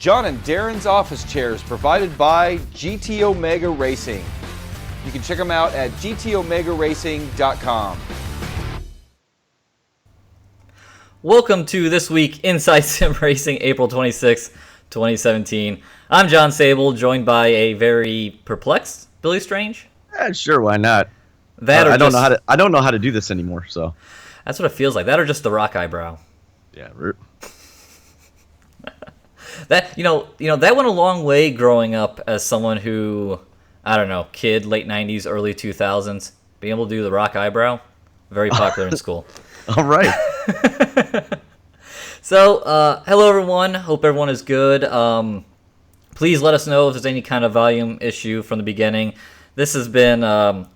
John and Darren's office chairs provided by GT Omega Racing. You can check them out at gtomegaracing.com. Welcome to This Week Inside Sim Racing, April 26, 2017. I'm John Sable, joined by a very perplexed Billy Strange. Sure, why not? I don't know how to do this anymore, so. That's what it feels like. That or just the rock eyebrow. Yeah. That that went a long way growing up as someone who, I don't know, kid, late 90s, early 2000s, being able to do the rock eyebrow, very popular in school. All right. So, hello everyone. Hope everyone is good. Please let us know if there's any kind of volume issue from the beginning. This has been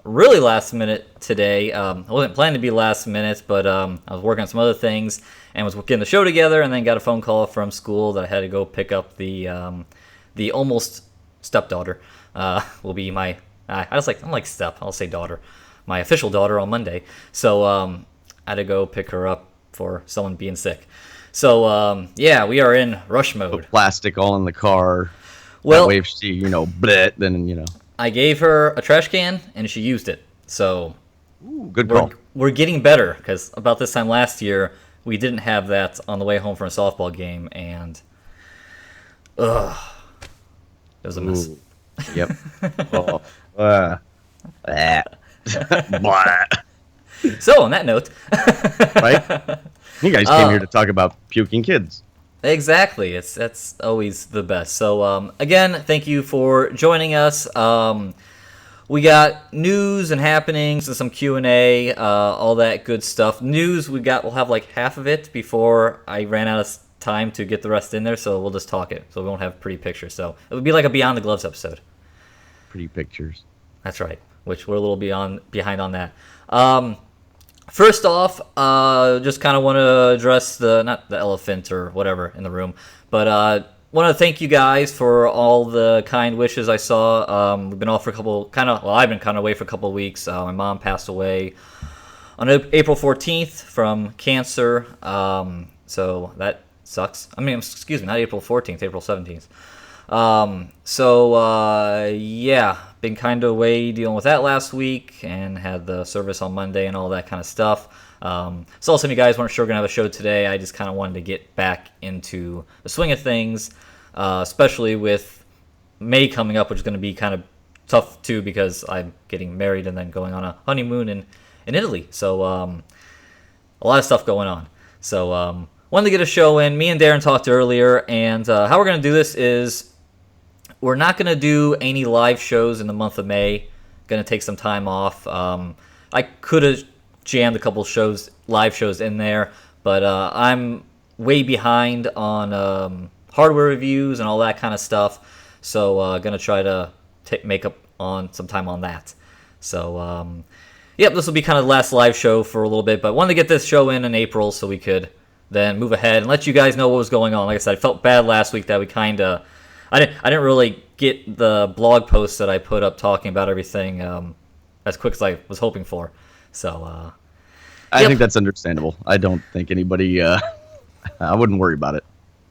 really last minute today. I wasn't planning to be last minute, but I was working on some other things and was getting the show together, and then got a phone call from school that I had to go pick up the almost stepdaughter. Will be my I'm like step. I'll say daughter, my official daughter on Monday. So I had to go pick her up for someone being sick. So yeah, we are in rush mode. Put plastic all in the car. Well, that way if she bleh, then I gave her a trash can and she used it. So ooh, good call. We're getting better, because about this time last year we didn't have that on the way home from a softball game, and it was a mess. Ooh. Yep. Oh. So on that note, right? You guys came here to talk about puking kids. Exactly. That's always the best. So again, thank you for joining us. We got news and happenings and some Q&A, all that good stuff. News we'll have like half of it before I ran out of time to get the rest in there, so we'll just talk it. So we won't have pretty pictures. So it would be like a Beyond the Gloves episode. Pretty pictures. That's right, which we're a little behind on that. First off, just kind of want to address not the elephant or whatever in the room, but want to thank you guys for all the kind wishes I saw. We've been off for I've been kind of away for a couple of weeks. My mom passed away on April 14th from cancer, so that sucks. I mean, excuse me, not April 14th, April 17th. Yeah, been kind of away dealing with that last week, and had the service on Monday and all that kind of stuff. Saw some of you guys weren't sure we're going to have a show today. I just kind of wanted to get back into the swing of things, especially with May coming up, which is going to be kind of tough too, because I'm getting married and then going on a honeymoon in Italy. So a lot of stuff going on. So wanted to get a show in. Me and Darren talked earlier, and how we're going to do this is we're not going to do any live shows in the month of May. Going to take some time off. I could have jammed a couple live shows in there, but I'm way behind on hardware reviews and all that kind of stuff. So going to try to make up on some time on that. So yep, this will be kind of the last live show for a little bit, but wanted to get this show in April so we could then move ahead and let you guys know what was going on. Like I said, I felt bad last week that we I didn't really get the blog post that I put up talking about everything as quick as I was hoping for. So I think that's understandable. I don't think anybody I wouldn't worry about it.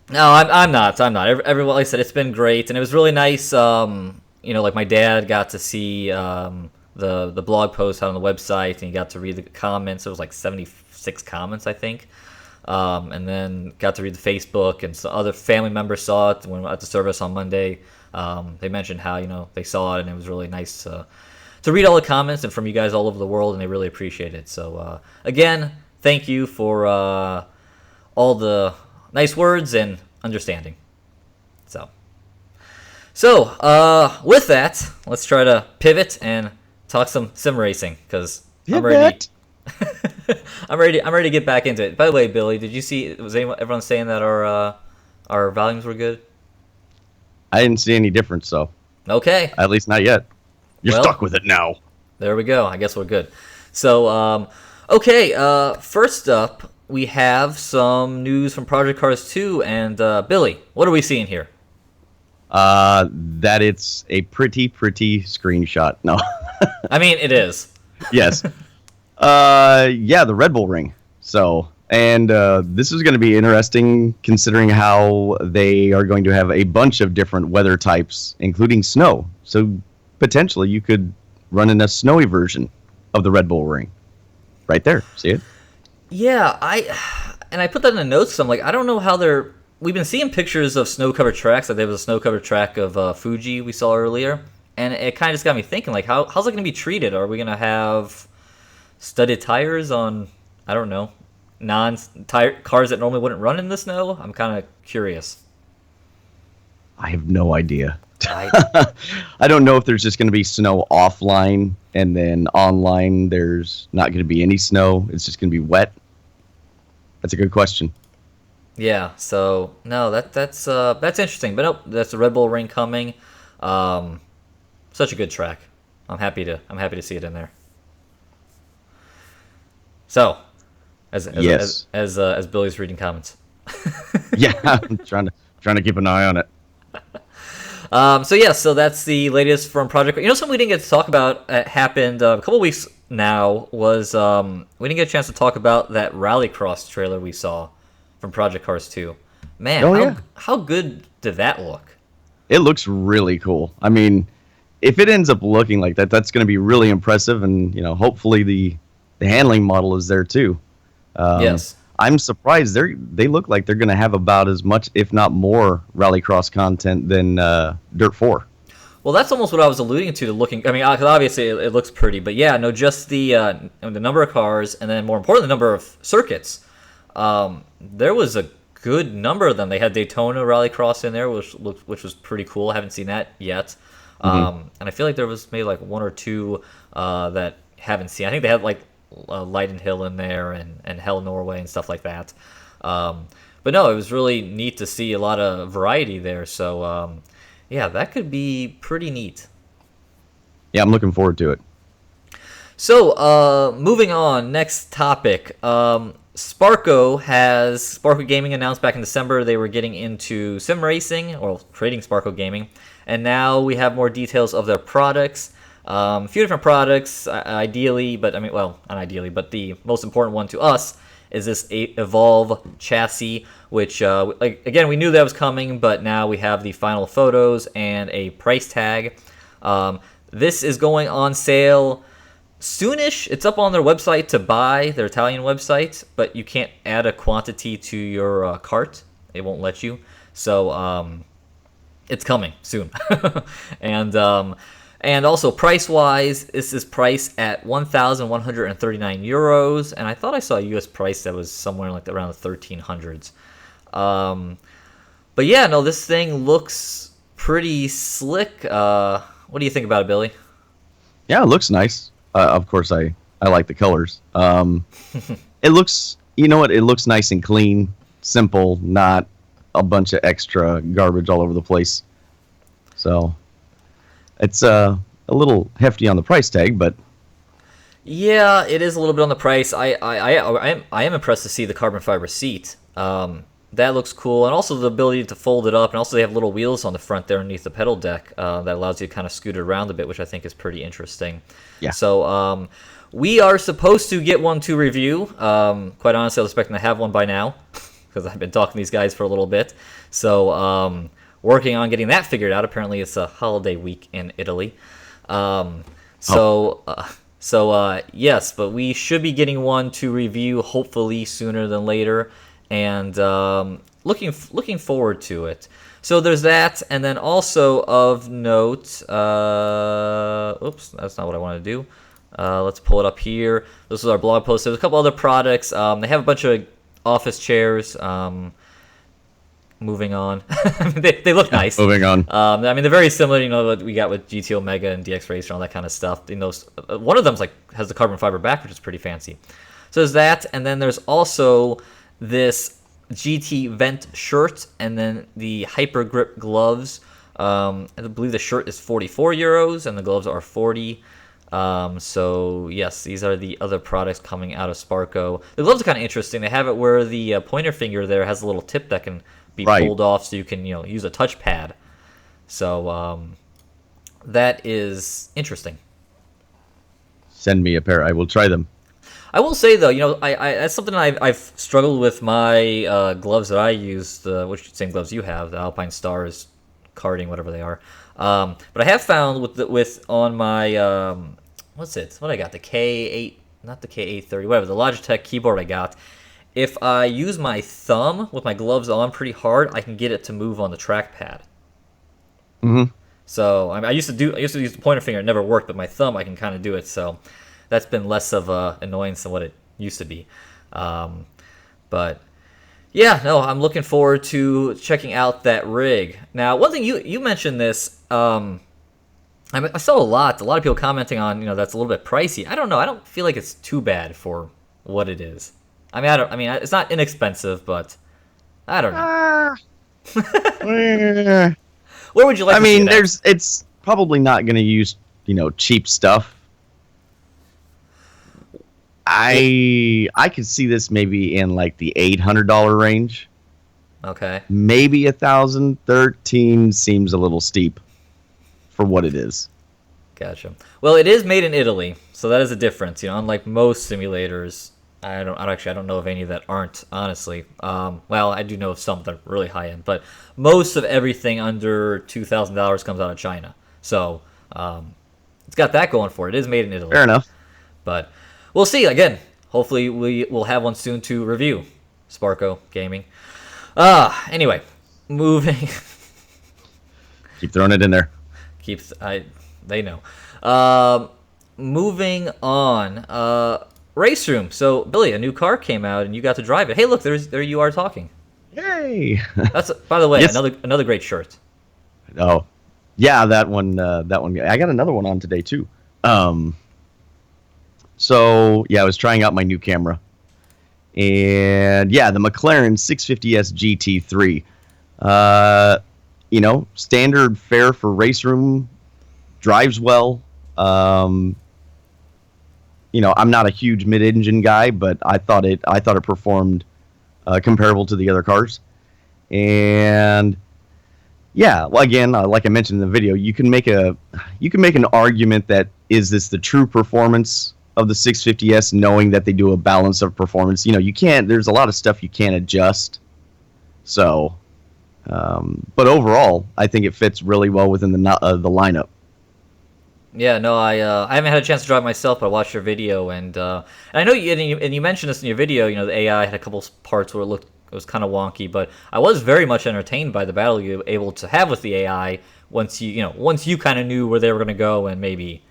No, I'm not. Everyone, like I said, it's been great, and it was really nice. Like my dad got to see the blog post out on the website, and he got to read the comments. There was like 76 comments, I think. And then got to read the Facebook, and some other family members saw it when at the service on Monday. They mentioned how they saw it, and it was really nice to read all the comments and from you guys all over the world, and they really appreciate it. So again, thank you for all the nice words and understanding. So with that, let's try to pivot and talk some sim racing, because I'm ready to get back into it. By the way, Billy, did you see? Was everyone saying that our volumes were good? I didn't see any difference, so okay. At least not yet. You're stuck with it now. There we go. I guess we're good. So okay. First up, we have some news from Project Cars 2, and Billy, what are we seeing here? That it's a pretty screenshot. No. I mean, it is. Yes. Yeah, the Red Bull ring. So, And this is going to be interesting considering how they are going to have a bunch of different weather types, including snow. So potentially you could run in a snowy version of the Red Bull Ring. Right there. See it? Yeah, I put that in the notes. So I'm like, I don't know how they're. We've been seeing pictures of snow-covered tracks. Like there was a snow-covered track of Fuji we saw earlier, and it kind of just got me thinking, like, how's it going to be treated? Are we going to have studded tires on, I don't know, non-tire cars that normally wouldn't run in the snow? I'm kind of curious. I have no idea. I don't know if there's just going to be snow offline, and then online there's not going to be any snow. It's just going to be wet. That's a good question. Yeah. So no, that's interesting. But nope, that's the Red Bull Ring coming. Such a good track. I'm happy to see it in there. So, as Billy's reading comments. Yeah, I'm trying to keep an eye on it. So that's the latest from Project. You know, something we didn't get to talk about happened a couple weeks now was we didn't get a chance to talk about that Rallycross trailer we saw from Project Cars 2. Man, how good did that look? It looks really cool. I mean, if it ends up looking like that, that's going to be really impressive, and hopefully the handling model is there too. Yes. I'm surprised they look like they're going to have about as much, if not more, Rallycross content than Dirt 4. Well, that's almost what I was alluding to. Looking, I mean, 'cause obviously it looks pretty, but yeah, no, just the number of cars, and then more importantly, the number of circuits. There was a good number of them. They had Daytona Rallycross in there, which was pretty cool. I haven't seen that yet, and I feel like there was maybe like one or two that haven't seen. I think they had like Leiden Hill in there and Hell Norway and stuff like that. But no, it was really neat to see a lot of variety there. So yeah, that could be pretty neat. Yeah, I'm looking forward to it. So moving on, next topic. Sparco Gaming announced back in December they were getting into sim racing, or creating Sparco Gaming, and now we have more details of their products. A few different products, ideally, but I mean, well, not ideally, but the most important one to us is this Evolve chassis, which, again, we knew that was coming, but now we have the final photos and a price tag. This is going on sale soonish. It's up on their website to buy, their Italian website, but you can't add a quantity to your cart. It won't let you. So it's coming soon. And also price-wise, this is priced at 1,139 euros, and I thought I saw a US price that was somewhere like around the 1,300s. But yeah, no, this thing looks pretty slick. What do you think about it, Billy? Yeah, it looks nice. Of course, I like the colors. It looks, it looks nice and clean, simple, not a bunch of extra garbage all over the place. So it's a little hefty on the price tag, but yeah, it is a little bit on the price. I am impressed to see the carbon fiber seat. That looks cool, and also the ability to fold it up, and also they have little wheels on the front there underneath the pedal deck that allows you to kind of scoot it around a bit, which I think is pretty interesting. Yeah. So we are supposed to get one to review. Quite honestly, I was expecting to have one by now because I've been talking to these guys for a little bit. So working on getting that figured out. Apparently, it's a holiday week in Italy. Yes, but we should be getting one to review hopefully sooner than later. And looking forward to it. So there's that, and then also of note, oops, that's not what I want to do. Let's pull it up here. This is our blog post. There's a couple other products. They have a bunch of office chairs. Moving on. they look nice. Moving on. I mean, they're very similar, what we got with GT Omega and DX Racer and all that kind of stuff. One of them's has the carbon fiber back, which is pretty fancy. So there's that, and then there's also this GT Vent shirt, and then the Hyper Grip gloves. I believe the shirt is 44 euros, and the gloves are 40. So yes, these are the other products coming out of Sparco. The gloves are kind of interesting. They have it where the pointer finger there has a little tip that can be pulled off, so you can use a touchpad. So that is interesting. Send me a pair. I will try them. I will say though, I that's something I've struggled with my gloves that I use, which same gloves you have, the Alpine Stars, karting, whatever they are. But I have found with on my what I got, the K8, not the K830, whatever, the Logitech keyboard I got. If I use my thumb with my gloves on pretty hard, I can get it to move on the trackpad. Mm-hmm. So I used to use the pointer finger. It never worked, but my thumb I can kind of do it. So that's been less of a annoyance than what it used to be. But yeah, no, I'm looking forward to checking out that rig. Now, one thing you mentioned this. I saw a lot of people commenting on that's a little bit pricey. I don't know. I don't feel like it's too bad for what it is. I mean, it's not inexpensive, but I don't know. Where would you like? It's probably not going to use cheap stuff. I could see this maybe in like the $800 range. Okay. Maybe 1,013 seems a little steep for what it is. Gotcha. Well, it is made in Italy, so that is a difference. Unlike most simulators, I don't know of any that aren't, honestly. Well, I do know of some that are really high end, but most of everything under $2,000 comes out of China. So it's got that going for it. It is made in Italy. Fair enough. But we'll see. Again, hopefully we will have one soon to review. Sparco Gaming. Anyway, moving. Keep throwing it in there. They know. Moving on. RaceRoom. So Billy, a new car came out and you got to drive it. Hey, look, there you are talking. Yay! That's, by the way, yes. another great shirt. Oh, yeah, that one. I got another one on today too. So yeah, I was trying out my new camera, and yeah, the McLaren 650S GT3. Standard fare for RaceRoom, drives well. I'm not a huge mid-engine guy, but I thought it performed comparable to the other cars. And yeah, well, again, like I mentioned in the video, you can make an argument that is this the true performance of the 650S, knowing that they do a balance of performance. There's a lot of stuff you can't adjust. So, but overall, I think it fits really well within the lineup. Yeah, no, I haven't had a chance to drive myself, but I watched your video, and I know you mentioned this in your video. The AI had a couple parts where it was kind of wonky, but I was very much entertained by the battle you were able to have with the AI once you kind of knew where they were going to go and maybe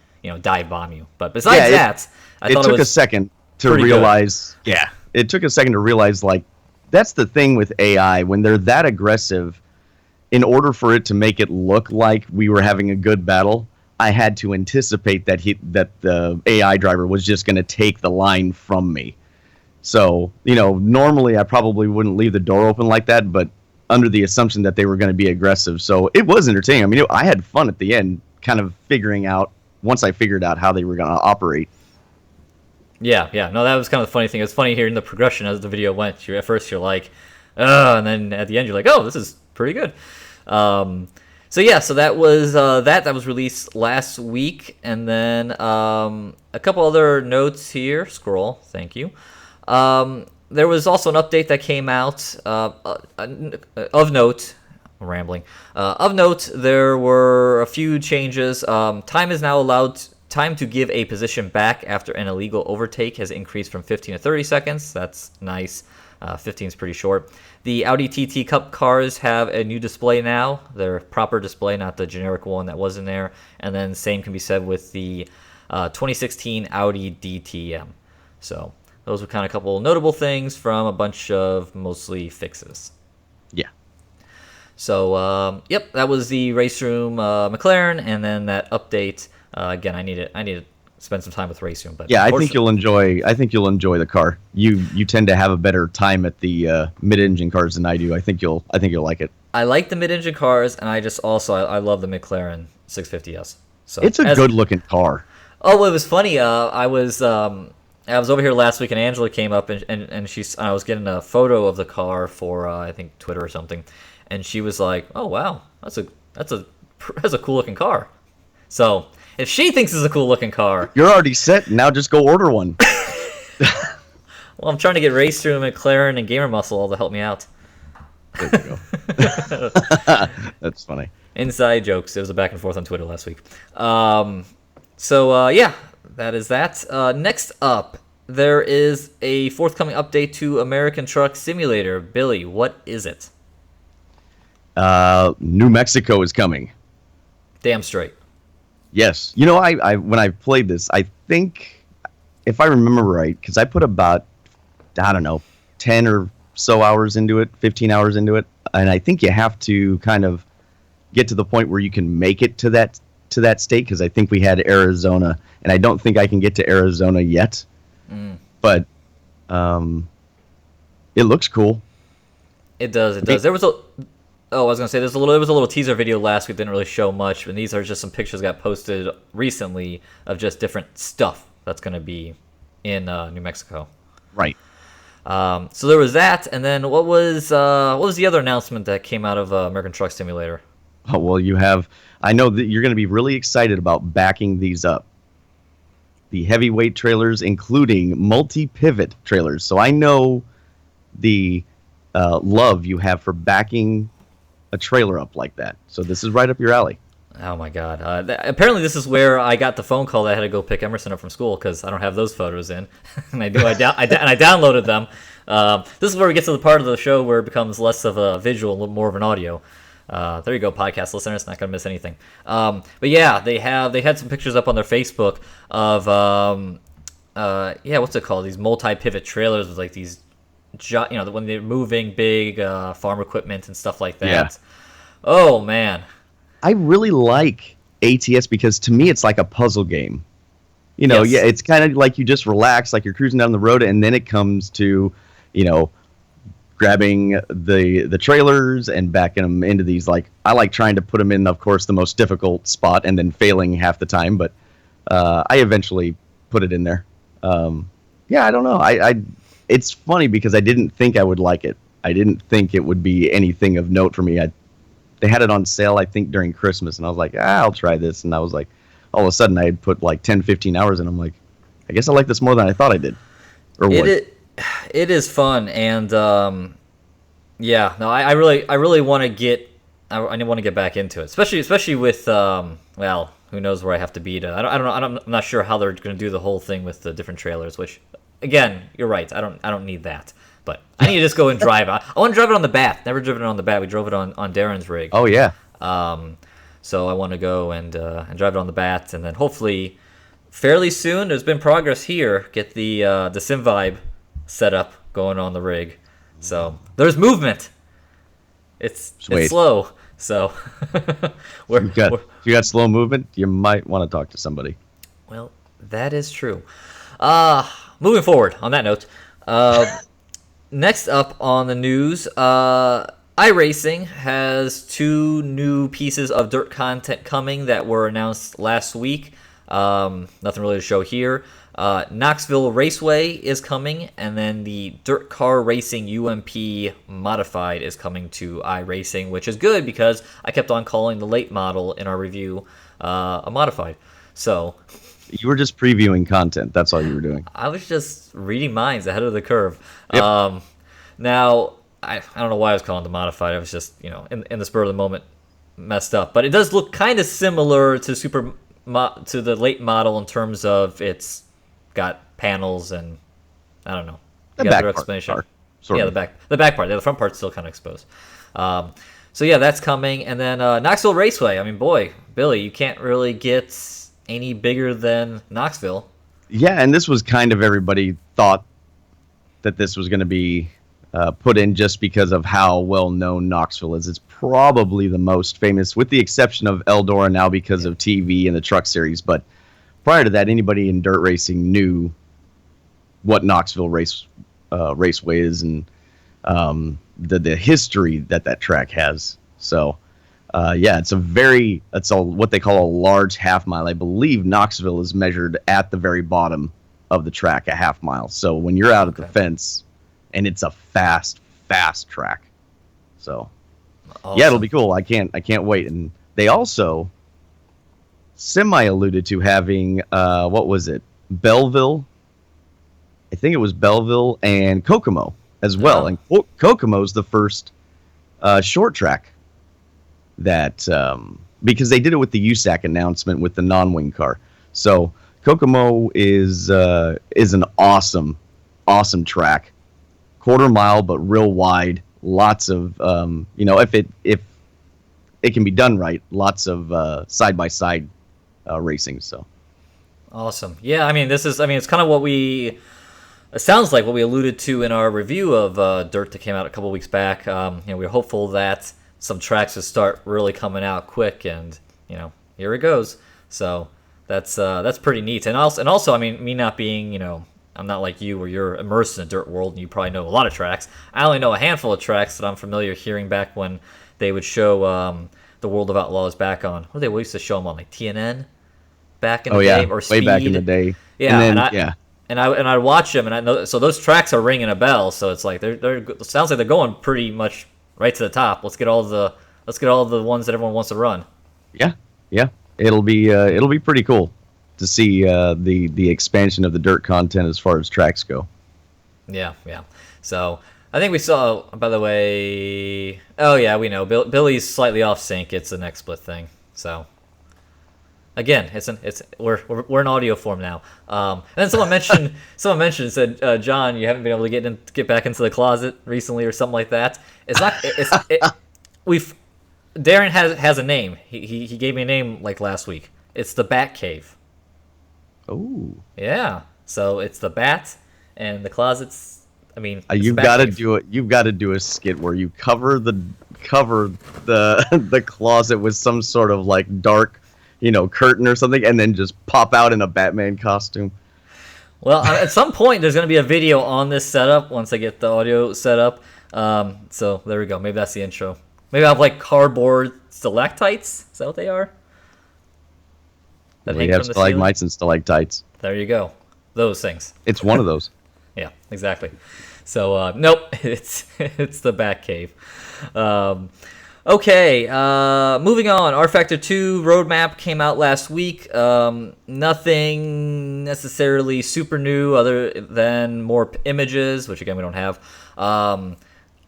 dive bomb you. But besides that, I thought it took a second to realize. Good. Yeah, it took a second to realize, like, that's the thing with AI when they're that aggressive. In order for it to make it look like we were having a good battle, I had to anticipate that the AI driver was just going to take the line from me. So, normally I probably wouldn't leave the door open like that, but under the assumption that they were going to be aggressive. So it was entertaining. I mean, I had fun at the end, kind of once I figured out how they were going to operate. Yeah. No, that was kind of the funny thing. It was funny hearing the progression as the video went. At first you're like, and then at the end you're like, oh, this is pretty good. So that was that was released last week, and then a couple other notes here. Scroll, thank you. There was also an update that came out of note. I'm rambling. Of note, there were a few changes. Time is now allowed. Time to give a position back after an illegal overtake has increased from 15 to 30 seconds. That's nice. 15 is pretty short. The Audi TT Cup cars have a new display now. Their proper display, not the generic one that was in there. And then same can be said with the 2016 Audi DTM. So those were kind of a couple notable things from a bunch of mostly fixes. Yeah. So that was the RaceRoom McLaren, and then that update. Again, I need to spend some time with RaceRoom, but yeah, I think you'll enjoy the car. You tend to have a better time at the mid-engine cars than I do. I think you'll like it. I like the mid-engine cars, and I love the McLaren 650S. So it's a good-looking car. Oh, it was funny. I was over here last week, and Angela came up, and I was getting a photo of the car for I think Twitter or something, and she was like, "Oh wow, that's a cool-looking car." So if she thinks it's a cool-looking car, you're already set. Now just go order one. Well, I'm trying to get RaceRoom, McLaren, and Gamer Muscle all to help me out. There you go. That's funny. Inside jokes. It was a back and forth on Twitter last week. Yeah, that is that. Next up, there is a forthcoming update to American Truck Simulator. Billy, what is it? New Mexico is coming. Damn straight. Yes. You know, I when I played this, I think, if I remember right, because I put about, I don't know, 10 or so hours into it, 15 hours into it, and I think you have to kind of get to the point where you can make it to that state, because I think we had Arizona, and I don't think I can get to Arizona yet. But it looks cool. It does. It does. There was a. Oh, I was gonna say there was a little teaser video last week. Didn't really show much, and these are just some pictures that got posted recently of just different stuff that's gonna be in New Mexico. Right. So there was that, and then what was the other announcement that came out of American Truck Simulator? Oh, well, I know that you're going to be really excited about backing these up. The heavyweight trailers, including multi-pivot trailers. So I know the love you have for backing a trailer up like that. So this is right up your alley. Oh my God! Apparently, this is where I got the phone call that I had to go pick Emerson up from school because I don't have those photos in, and I downloaded them. This is where we get to the part of the show where it becomes less of a visual, a little more of an audio. There you go, podcast listeners. Not gonna miss anything. But yeah, they had some pictures up on their Facebook of what's it called? These multi-pivot trailers with like these, when they're moving big farm equipment and stuff like that. Yeah. Oh man. I really like ATS because to me it's like a puzzle game. Yes. Yeah, it's kind of like you just relax, like you're cruising down the road, and then it comes to, grabbing the trailers and backing them into these. Like, I like trying to put them in, of course, the most difficult spot and then failing half the time, but I eventually put it in there. I don't know. It's funny because I didn't think I would like it. I didn't think it would be anything of note for me. They had it on sale, I think, during Christmas, and I was like, I'll try this. And I was like, all of a sudden, I had put like 10, 15 hours, and I'm like, I guess I like this more than I thought I did. It is fun, and I really want to get. I want to get back into it, especially with who knows where I have to be to. I don't know. I'm not sure how they're going to do the whole thing with the different trailers. Which, again, you're right. I don't need that. But I need to just go and drive it. I want to drive it on the Bat. Never driven it on the Bat. We drove it on Darren's rig. Oh yeah. So I want to go and drive it on the Bat, and then hopefully, fairly soon. There's been progress here. Get the Sim Vibe set up going on the rig. So there's movement. It's slow. So if you got slow movement, you might want to talk to somebody. Well, that is true. Moving forward on that note. Next up on the news, iRacing has 2 new pieces of dirt content coming that were announced last week. Nothing really to show here. Knoxville Raceway is coming, and then the DIRTcar Racing UMP Modified is coming to iRacing, which is good because I kept on calling the late model in our review a Modified. So you were just previewing content. That's all you were doing. I was just reading minds ahead of the curve. Yep. Now, I don't know why I was calling it the Modified. I was just, in the spur of the moment, messed up. But it does look kind of similar to to the late model in terms of it's got panels and I don't know. The back explanation. The back part. The front part's still kind of exposed. So yeah, that's coming. And then Knoxville Raceway. I mean, boy, Billy, you can't really get any bigger than Knoxville. Yeah, and this was kind of everybody thought that this was going to be put in just because of how well known Knoxville is. It's probably the most famous, with the exception of Eldora now because of TV and the Truck Series. But prior to that, anybody in dirt racing knew what Knoxville Raceway is and the history that track has. So, it's what they call a large half mile. I believe Knoxville is measured at the very bottom of the track, a half mile. So when you're out at the fence, and it's a fast track. So, awesome. Yeah, it'll be cool. I can't wait. And they also alluded to having, what was it? Belleville I think it was Belleville and Kokomo as well. Oh. And Kokomo's the first short track that because they did it with the USAC announcement with the non-wing car. So Kokomo is an awesome track, quarter mile but real wide. Lots of if it can be done right, lots of side by side racing. So Awesome. Yeah, I mean, it's kind of it sounds like what we alluded to in our review of Dirt that came out a couple weeks back. We're hopeful that some tracks will start really coming out quick, and here it goes. So that's pretty neat. And also, I mean, me not being, I'm not like you where you're immersed in the dirt world and you probably know a lot of tracks. I only know a handful of tracks that I'm familiar hearing back when they would show the World of Outlaws back on. What they used to show them on, like TNN back in the day, or Speed. Way back in the day. Yeah, and I'd watch them, and I know so those tracks are ringing a bell. So it's like they're sounds like they're going pretty much right to the top. Let's get all the ones that everyone wants to run. Yeah. It'll be pretty cool to see the expansion of the dirt content as far as tracks go. Yeah. So I think we saw. By the way, oh yeah, we know Billy's slightly off sync. It's an XSplit thing. So again, we're in audio form now. And then someone mentioned said, John, you haven't been able to get back into the closet recently or something like that. It's not. Darren has a name. He gave me a name like last week. It's the Bat Cave. Oh. Yeah. So it's the bat and the closets. I mean, you've got to do it. You've got to do a skit where you cover the closet with some sort of like dark, curtain or something, and then just pop out in a Batman costume. Well, at some point there's going to be a video on this setup once I get the audio set up. So there we go. Maybe that's the intro. Maybe I'll have like cardboard stalactites. Is that what they are? We have stalagmites and stalactites. There you go. Those things. It's one of those. Yeah, exactly. So nope, it's the Bat Cave. Okay, moving on. rFactor 2 roadmap came out last week. Nothing necessarily super new other than more images, which again we don't have.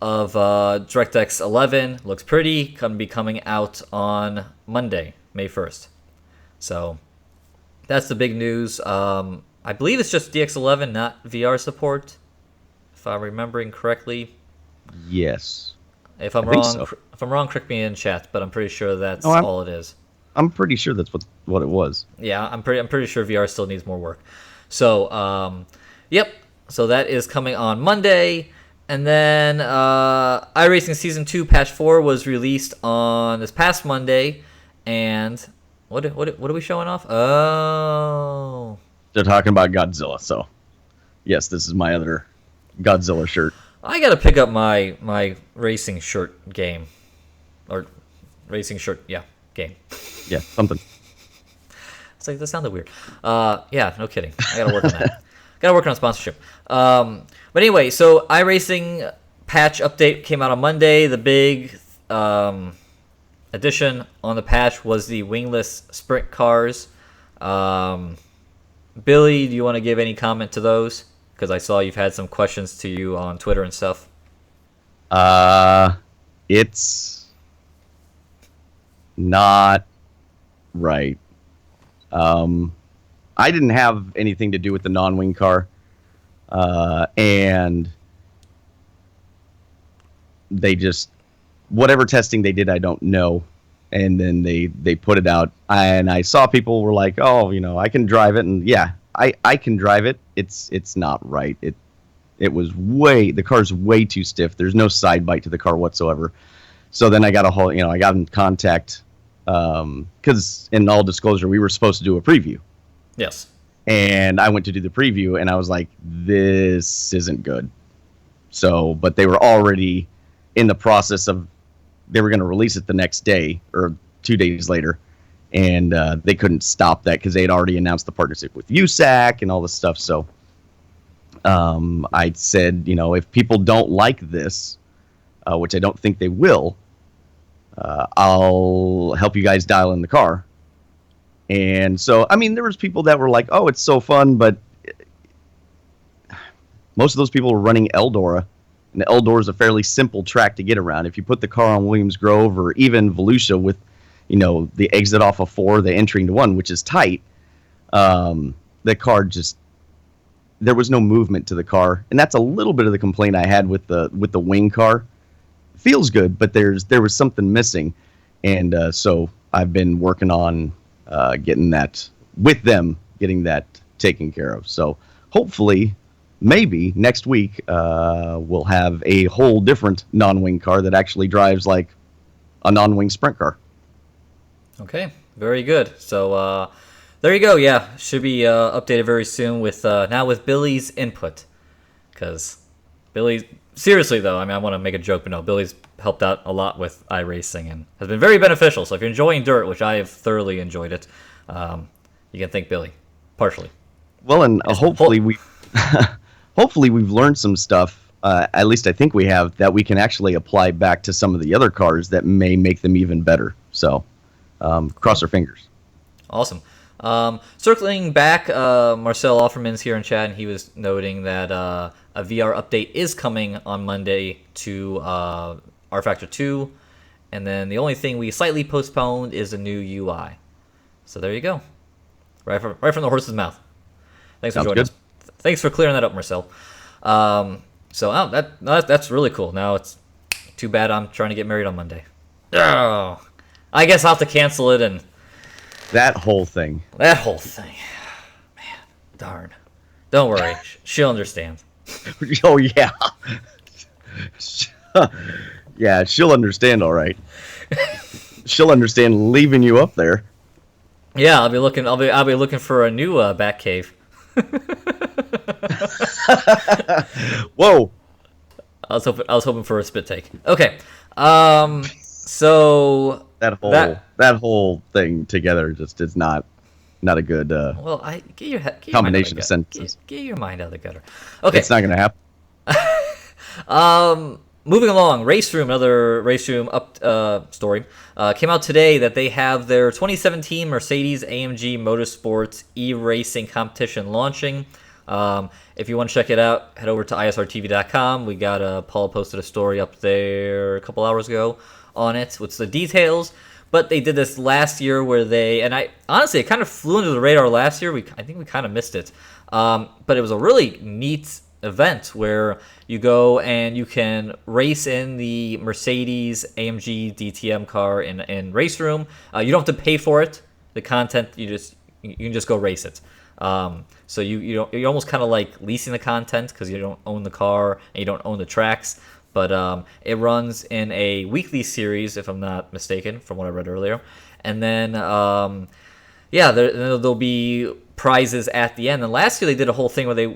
Of DirectX 11. Looks pretty. Going to be coming out on Monday, May 1st. So that's the big news. I believe it's just DX11, not VR support, if I'm remembering correctly. Yes. If I'm wrong, correct me in chat, but I'm pretty sure that's all it is. I'm pretty sure that's what it was. Yeah, I'm pretty sure VR still needs more work. So, yep. So that is coming on Monday. And then iRacing Season 2 Patch 4 was released on this past Monday. And what are we showing off? Oh. They're talking about Godzilla, yes, this is my other Godzilla shirt. I got to pick up my racing shirt game. Or racing shirt, game. Yeah, something. It's like, that sounded weird. Yeah, no kidding. I got to work on that. Got to work on sponsorship. But anyway, so iRacing patch update came out on Monday. The big addition on the patch was the wingless sprint cars. Billy, do you want to give any comment to those? Because I saw you've had some questions to you on Twitter and stuff. It's not right. I didn't have anything to do with the non-wing car. And they just, whatever testing they did, I don't know. And then they put it out, and I saw people were like, oh, I can drive it. And yeah, I can drive it. It's not right. It was the car's way too stiff. There's no side bite to the car whatsoever. So then I got I got in contact, because in all disclosure, we were supposed to do a preview. Yes. And I went to do the preview, and I was like, this isn't good. So, but they were already in the process of, they were going to release it the next day or 2 days later. And they couldn't stop that because they had already announced the partnership with USAC and all this stuff. So I said, if people don't like this, which I don't think they will, I'll help you guys dial in the car. And so, I mean, there was people that were like, oh, it's so fun, but most of those people were running Eldora, and Eldora is a fairly simple track to get around. If you put the car on Williams Grove or even Volusia with, the exit off of 4, the entry into 1, which is tight, the car just, there was no movement to the car, and that's a little bit of the complaint I had with the wing car. Feels good, but there was something missing, and so I've been working on getting that taken care of. So hopefully, maybe next week we'll have a whole different non-wing car that actually drives like a non-wing sprint car. Okay, very good. So there you go. Yeah, should be updated very soon with now with Billy's input, because Billy. Seriously though, I want to make a joke, but no, Billy's helped out a lot with iRacing and has been very beneficial. So if you're enjoying Dirt, which I have thoroughly enjoyed it, you can thank Billy partially. Well, and hopefully we've learned some stuff. At least I think we have, that we can actually apply back to some of the other cars that may make them even better. So cross our fingers. Awesome. Circling back, Marcel Offerman's here in chat, and he was noting that a VR update is coming on Monday to rFactor 2, and then the only thing we slightly postponed is a new UI. So there you go, right from the horse's mouth. Thanks for joining us. Thanks for clearing that up, Marcel. That's really cool. Now it's too bad I'm trying to get married on Monday. Oh, I guess I'll have to cancel it and. That whole thing. Man, darn. Don't worry, she'll understand. Oh yeah, yeah, she'll understand. All right, she'll understand leaving you up there. Yeah, I'll be looking for a new bat cave. Whoa! I was hoping for a spit take. Okay, so that whole thing together just is not a good well, get your combination of sentences. Get your mind out of the gutter. Okay, it's not going to happen. Moving along, RaceRoom, another RaceRoom story came out today that they have their 2017 Mercedes-AMG Motorsport eRacing competition launching. If you want to check it out, head over to isrtv.com. We got Paul posted a story up there a couple hours ago on it with the details. But they did this last year where it kind of flew under the radar last year. I think we kind of missed it. But it was a really neat event where you go and you can race in the Mercedes-AMG DTM car in RaceRoom. You don't have to pay for it. The content, you can just go race it. So you're almost kind of like leasing the content because you don't own the car and you don't own the tracks. But it runs in a weekly series, if I'm not mistaken, from what I read earlier. And then, there'll be prizes at the end. And last year they did a whole thing where they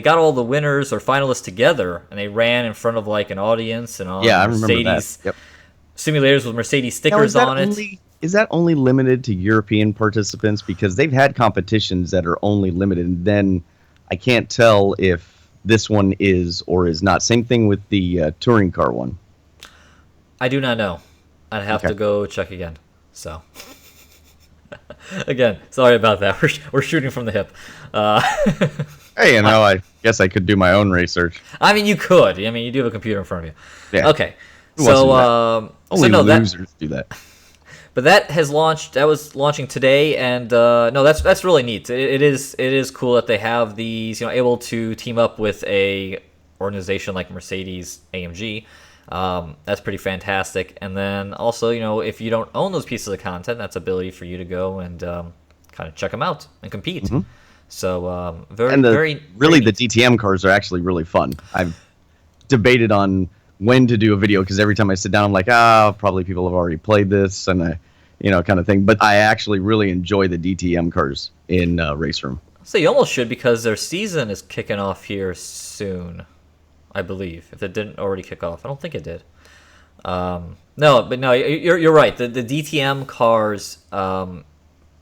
got all the winners or finalists together, and they ran in front of like an audience and on Mercedes simulators with Mercedes stickers on it. Is that only limited to European participants? Because they've had competitions that are only limited, and then I can't tell if this one is or is not. Same thing with the touring car one. I do not know. I'd have to go check again. So, again, sorry about that. We're shooting from the hip. Hey, I guess I could do my own research. You could. You do have a computer in front of you. Yeah. Okay. Only losers do that. But that has launched. That was launching today, and that's really neat. It is cool that they have these, able to team up with a organization like Mercedes-AMG. That's pretty fantastic. And then also, if you don't own those pieces of content, that's ability for you to go and kind of check them out and compete. Mm-hmm. So very the DTM cars are actually really fun. I've debated on when to do a video because every time I sit down, I'm like, probably people have already played this and kind of thing. But I actually really enjoy the DTM cars in RaceRoom. So you almost should, because their season is kicking off here soon, I believe. If it didn't already kick off, I don't think it did. You're right. The DTM cars,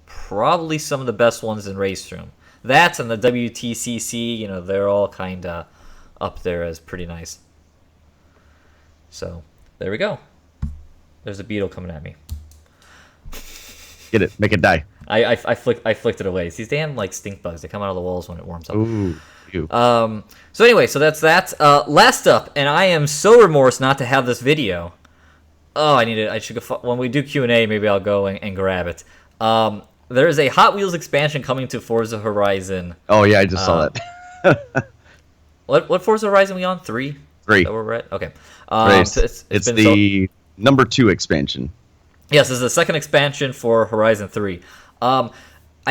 probably some of the best ones in RaceRoom. That and the WTCC, they're all kind of up there as pretty nice. So there we go. There's a beetle coming at me. Get it. Make it die. I flicked it away. It's these damn like stink bugs. They come out of the walls when it warms up. Ooh. Ew. So anyway, so that's that. Last up, and I am so remorse not to have this video. Oh, I should go. When we do Q&A, maybe I'll go and grab it. There is a Hot Wheels expansion coming to Forza Horizon. Oh yeah, I just saw that. What Forza Horizon we on? 3? 3. Is that where we're at? Okay. Race. It's been the number 2 expansion. Yes, this is the second expansion for Horizon 3. I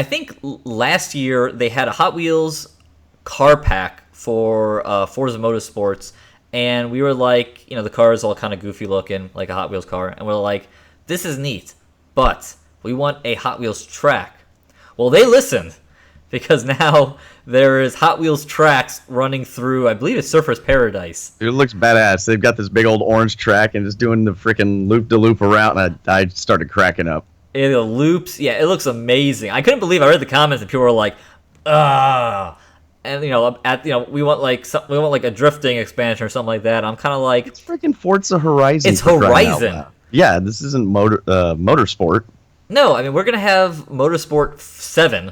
think last year they had a Hot Wheels car pack for Forza Motorsports, and we were like, the car is all kind of goofy looking, like a Hot Wheels car, and we're like, this is neat, but we want a Hot Wheels track. Well, they listened, because now there is Hot Wheels tracks running through, I believe it's Surfer's Paradise. It looks badass. They've got this big old orange track and it's doing the freaking loop-de-loop around, and I started cracking up. It loops, yeah, it looks amazing. I couldn't believe I read the comments and people were like, ah. And we want like a drifting expansion or something like that. I'm kind of like, it's freaking Forza Horizon. It's Horizon. Yeah, this isn't Motorsport. No, I mean we're gonna have Motorsport 7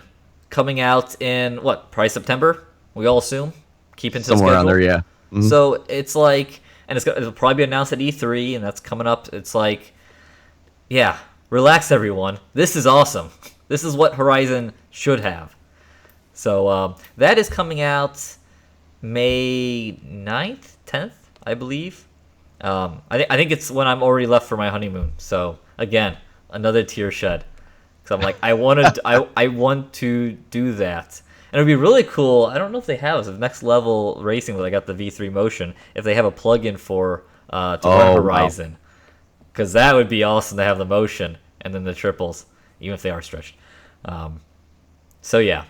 coming out in probably September. We all assume, keep into somewhere schedule. around there, yeah. Mm-hmm. So it's like, and it'll probably be announced at E3, and that's coming up. It's like, yeah, relax everyone. This is awesome. This is what Horizon should have. So that is coming out May 9th, 10th, I believe. I think it's when I'm already left for my honeymoon. So again, another tear shed. Because I'm like, I want to do that. And it'd be really cool. I don't know if they have the next level racing where they got the V3 motion. If they have a plug-in for to run Horizon, because that would be awesome to have the motion and then the triples, even if they are stretched. So yeah.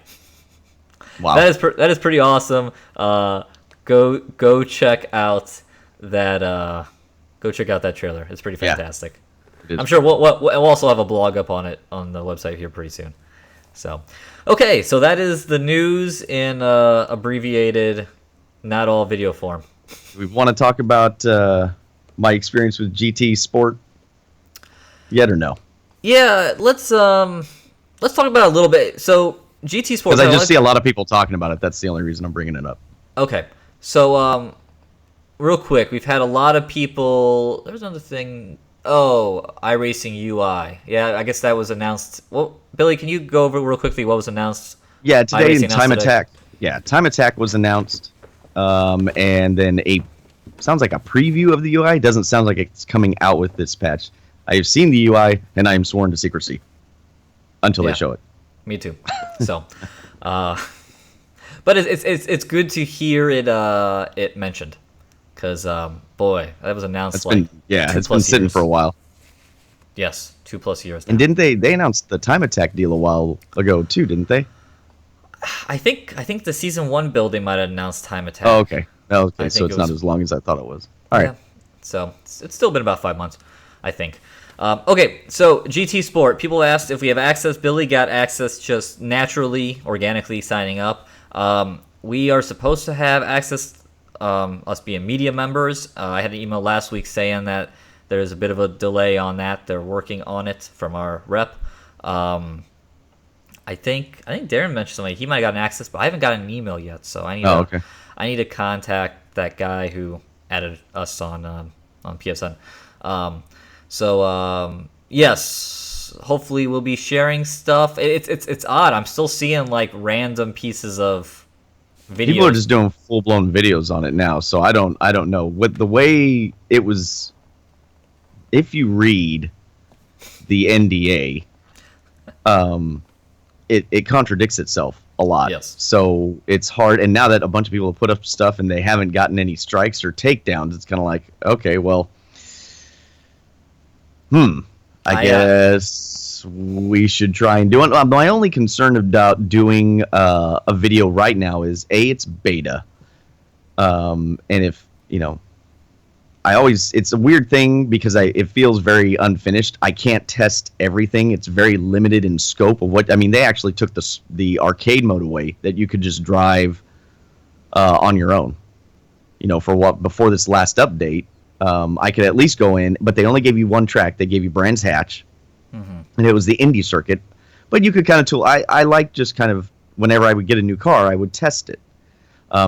Wow. That is pretty awesome. Go check out that trailer. It's pretty fantastic. Yeah, I'm sure we'll also have a blog up on it on the website here pretty soon. So, okay, so that is the news in abbreviated, not all video form. We want to talk about my experience with GT Sport yet or no? Yeah, let's talk about it a little bit. So GT Sport. Because I just see a lot of people talking about it. That's the only reason I'm bringing it up. Okay, so real quick, we've had a lot of people. There's another thing. Oh, iRacing UI. Yeah, I guess that was announced. Well, Billy, can you go over real quickly what was announced? Yeah, today iRacing Time today. Attack. Yeah, Time Attack was announced, and then sounds like a preview of the UI. Doesn't sound like it's coming out with this patch. I have seen the UI, and I am sworn to secrecy until they show it. Me too. So, but it's good to hear it mentioned, because boy, that was announced it's been sitting for a while. Yes, 2+ years now. And didn't they announced the Time Attack deal a while ago too? Didn't they? I think the season 1 build they might have announced Time Attack. Oh, okay. So it's not as long as I thought it was. All right. So it's still been about 5 months, I think. Okay, so GT Sport. People asked if we have access. Billy got access just naturally, organically signing up. We are supposed to have access, us being media members. I had an email last week saying that there's a bit of a delay on that. They're working on it from our rep. I think Darren mentioned something. He might have gotten access, but I haven't gotten an email yet. So I need to contact that guy who added us on PSN. Yes, hopefully we'll be sharing stuff. It's odd. I'm still seeing like random pieces of videos. People are just doing full-blown videos on it now, so I don't know. With the way it was, if you read the NDA, it contradicts itself a lot. Yes. So it's hard, and now that a bunch of people have put up stuff and they haven't gotten any strikes or takedowns, it's kind of like, okay, well, I guess we should try and do it. My only concern about doing a video right now is it's beta, and if it's a weird thing because it feels very unfinished. I can't test everything. It's very limited in scope of what. I mean, they actually took the arcade mode away that you could just drive on your own. Before this last update. I could at least go in, but they only gave you one track. They gave you Brands Hatch, and it was the Indy circuit. But you could kind of tool. I like just kind of whenever I would get a new car, I would test it.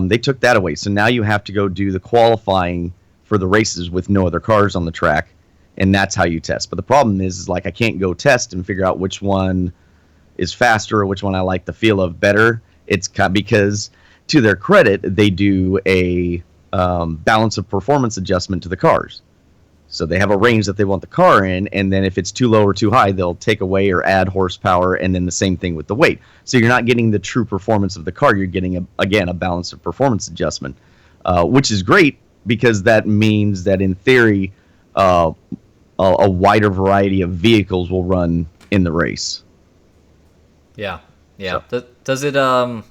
They took that away, so now you have to go do the qualifying for the races with no other cars on the track, and that's how you test. But the problem is like I can't go test and figure out which one is faster or which one I like the feel of better. It's because, to their credit, they do a balance of performance adjustment to the cars. So they have a range that they want the car in, and then if it's too low or too high, they'll take away or add horsepower, and then the same thing with the weight. So you're not getting the true performance of the car. You're getting, a balance of performance adjustment, which is great because that means that, in theory, a wider variety of vehicles will run in the race. Yeah. So. Does it, from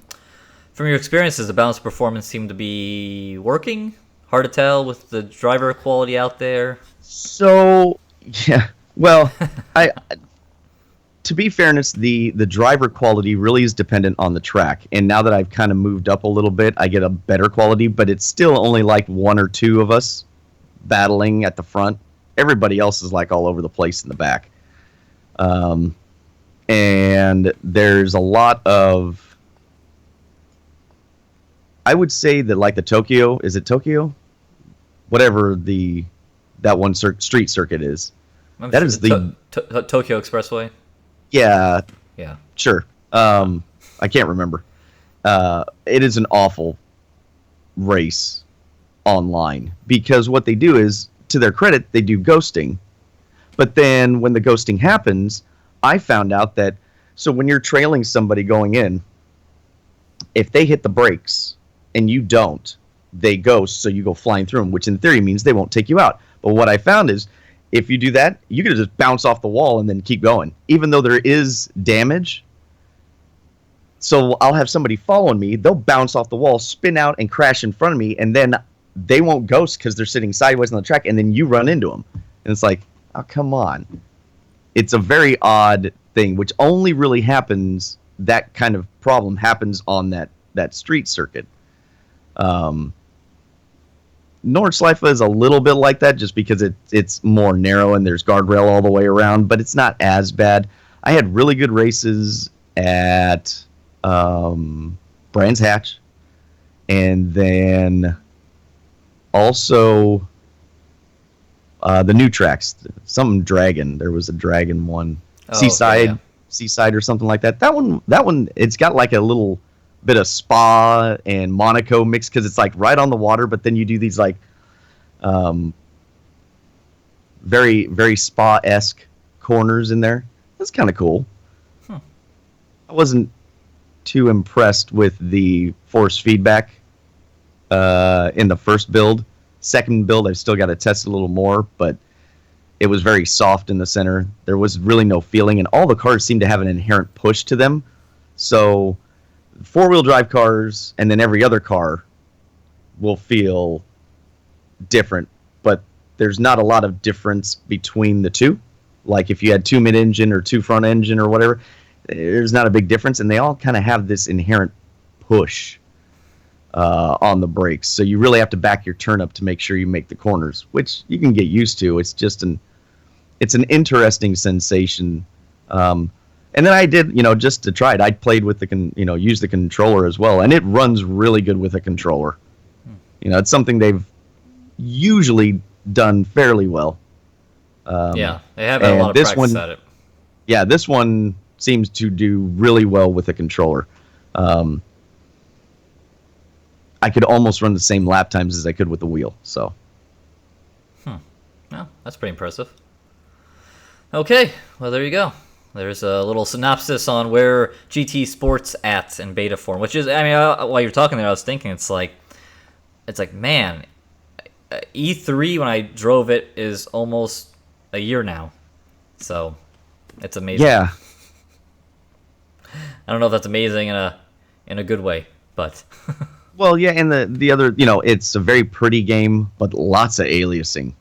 your experience, does the balance of performance seem to be working? Hard to tell with the driver quality out there. So, yeah. Well, to be fairness, the driver quality really is dependent on the track. And now that I've kind of moved up a little bit, I get a better quality, but it's still only like one or two of us battling at the front. Everybody else is like all over the place in the back. And there's a lot of, I would say that like the Tokyo, is it Tokyo? Whatever that one street circuit is. That is the Tokyo Expressway. Yeah. Yeah. Sure. I can't remember. It is an awful race online because what they do is, to their credit, they do ghosting. But then when the ghosting happens, I found out that, so when you're trailing somebody going in, if they hit the brakes and you don't, they ghost, so you go flying through them, which in theory means they won't take you out. But what I found is, if you do that, you can just bounce off the wall and then keep going, even though there is damage. So I'll have somebody following me, they'll bounce off the wall, spin out, and crash in front of me, and then they won't ghost because they're sitting sideways on the track, and then you run into them. And it's like, oh, come on. It's a very odd thing, which only really happens, that kind of problem happens on that street circuit. Nordschleife is a little bit like that just because it's more narrow and there's guardrail all the way around, but it's not as bad. I had really good races at Brands Hatch, and then also the new tracks, some Dragon. There was a Dragon one, Seaside or something like that. That one, it's got like a little bit of Spa and Monaco mix because it's like right on the water, but then you do these like very, very Spa-esque corners in there. That's kind of cool. I wasn't too impressed with the force feedback in the first build. Second build, I've still got to test a little more, but it was very soft in the center. There was really no feeling, and all the cars seem to have an inherent push to them. So four-wheel drive cars and then every other car will feel different, but there's not a lot of difference between the two. Like if you had two mid-engine or two front engine or whatever, there's not a big difference, and they all kind of have this inherent push on the brakes. So you really have to back your turn up to make sure you make the corners, which you can get used to. It's just an interesting sensation. And then I did, just to try it, I played with used the controller as well, and it runs really good with a controller. It's something they've usually done fairly well. Yeah, they have had a lot of practice at it. Yeah, this one seems to do really well with a controller. I could almost run the same lap times as I could with the wheel. So. Well, that's pretty impressive. Okay, well, there you go. There's a little synopsis on where GT Sport's at in beta form, which is, while you're talking there, I was thinking, it's like, man, E3 when I drove it is almost a year now. So, it's amazing. Yeah. I don't know if that's amazing in a good way, but. Well, yeah, and the other, it's a very pretty game, but lots of aliasing.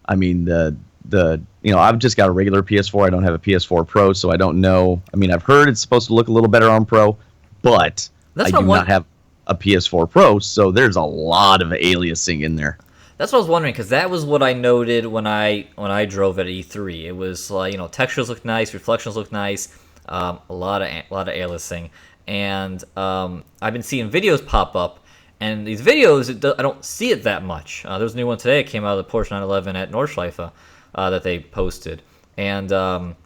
I mean, I've just got a regular PS4. I don't have a PS4 Pro, so I don't know. I mean, I've heard it's supposed to look a little better on Pro, but I do not have a PS4 Pro, so there's a lot of aliasing in there. That's what I was wondering, because that was what I noted when I drove at E3. It was like, textures look nice, reflections look nice, a lot of aliasing, and I've been seeing videos pop up, and these videos I don't see it that much. There was a new one today that came out of the Porsche 911 at Nordschleife that they posted, and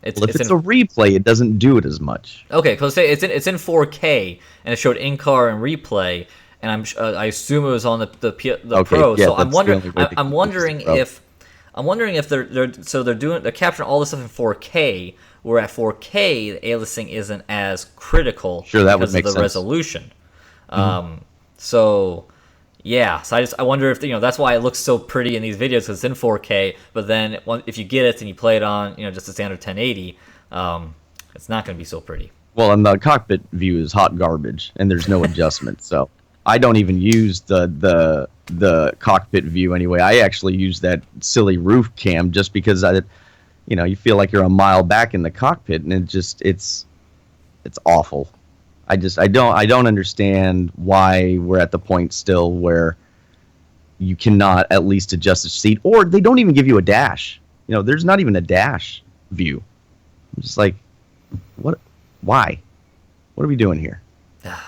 it's a replay, it doesn't do it as much. Okay, because it's in 4K, and it showed in-car and replay. And I assume it was on the Pro. Yeah, so I'm wondering if they're capturing all this stuff in 4K, where at 4K the aliasing isn't as critical because of the resolution. So I wonder if that's why it looks so pretty in these videos, because it's in 4K. But then if you get it and you play it on just a standard 1080, it's not going to be so pretty. Well, and the cockpit view is hot garbage, and there's no adjustment. So I don't even use the cockpit view anyway. I actually use that silly roof cam just because you feel like you're a mile back in the cockpit, and it's awful. I don't understand why we're at the point still where you cannot at least adjust the seat, or they don't even give you a dash. There's not even a dash view. I'm just like, what? Why? What are we doing here?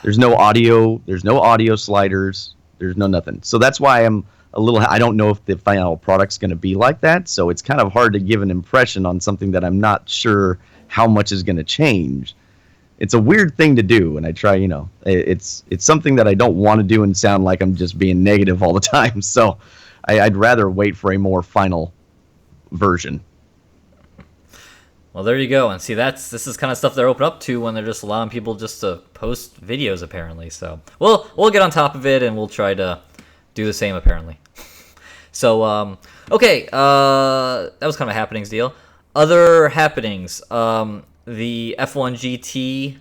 There's no audio. There's no audio sliders. There's no nothing. So that's why I'm a little. I don't know if the final product's going to be like that. So it's kind of hard to give an impression on something that I'm not sure how much is going to change. It's a weird thing to do, and I try. It's something that I don't want to do and sound like I'm just being negative all the time. So I'd rather wait for a more final version. Well, there you go. And see, this is kind of stuff they're open up to when they're just allowing people just to post videos, apparently. So we'll get on top of it, and we'll try to do the same, apparently. So, okay, that was kind of a happenings deal. Other happenings, the F1 GT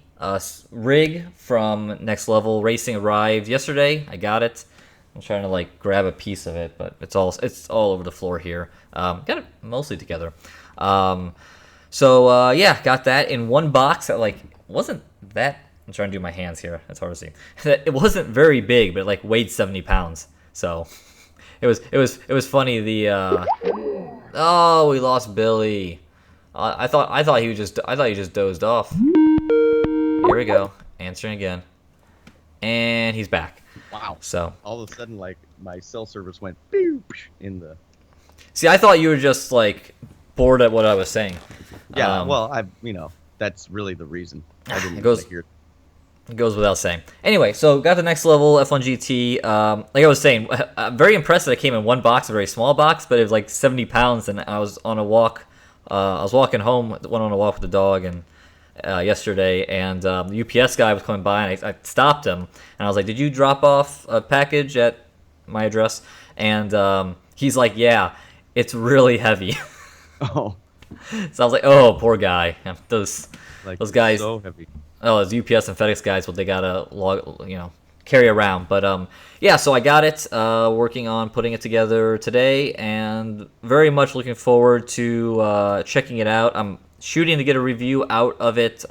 rig from Next Level Racing arrived yesterday. I got it. I'm trying to grab a piece of it, but it's all over the floor here. Got it mostly together. So, got that in one box that, wasn't that... I'm trying to do my hands here. It's hard to see. It wasn't very big, but it weighed 70 pounds. So, it was funny. Oh, we lost Billy. I thought he just dozed off. Here we go. Answering again. And he's back. Wow. So, all of a sudden, my cell service went boop in the... See, I thought you were just, bored at what I was saying. Yeah, well, that's really the reason. I didn't hear it. It goes without saying. Anyway, so got the Next Level F1 GT. Like I was saying, I'm very impressed that it came in one box, a very small box, but it was 70 pounds, and I was on a walk. I was walking home, went on a walk with the dog, and yesterday, and the UPS guy was coming by, and I stopped him, and I was like, "Did you drop off a package at my address?" And he's like, "Yeah, it's really heavy." Oh. So I was like, "Oh, poor guy." Those guys. So heavy. Oh, those UPS and FedEx guys, what they gotta carry around. But so I got it. Working on putting it together today, and very much looking forward to checking it out. I'm shooting to get a review out of it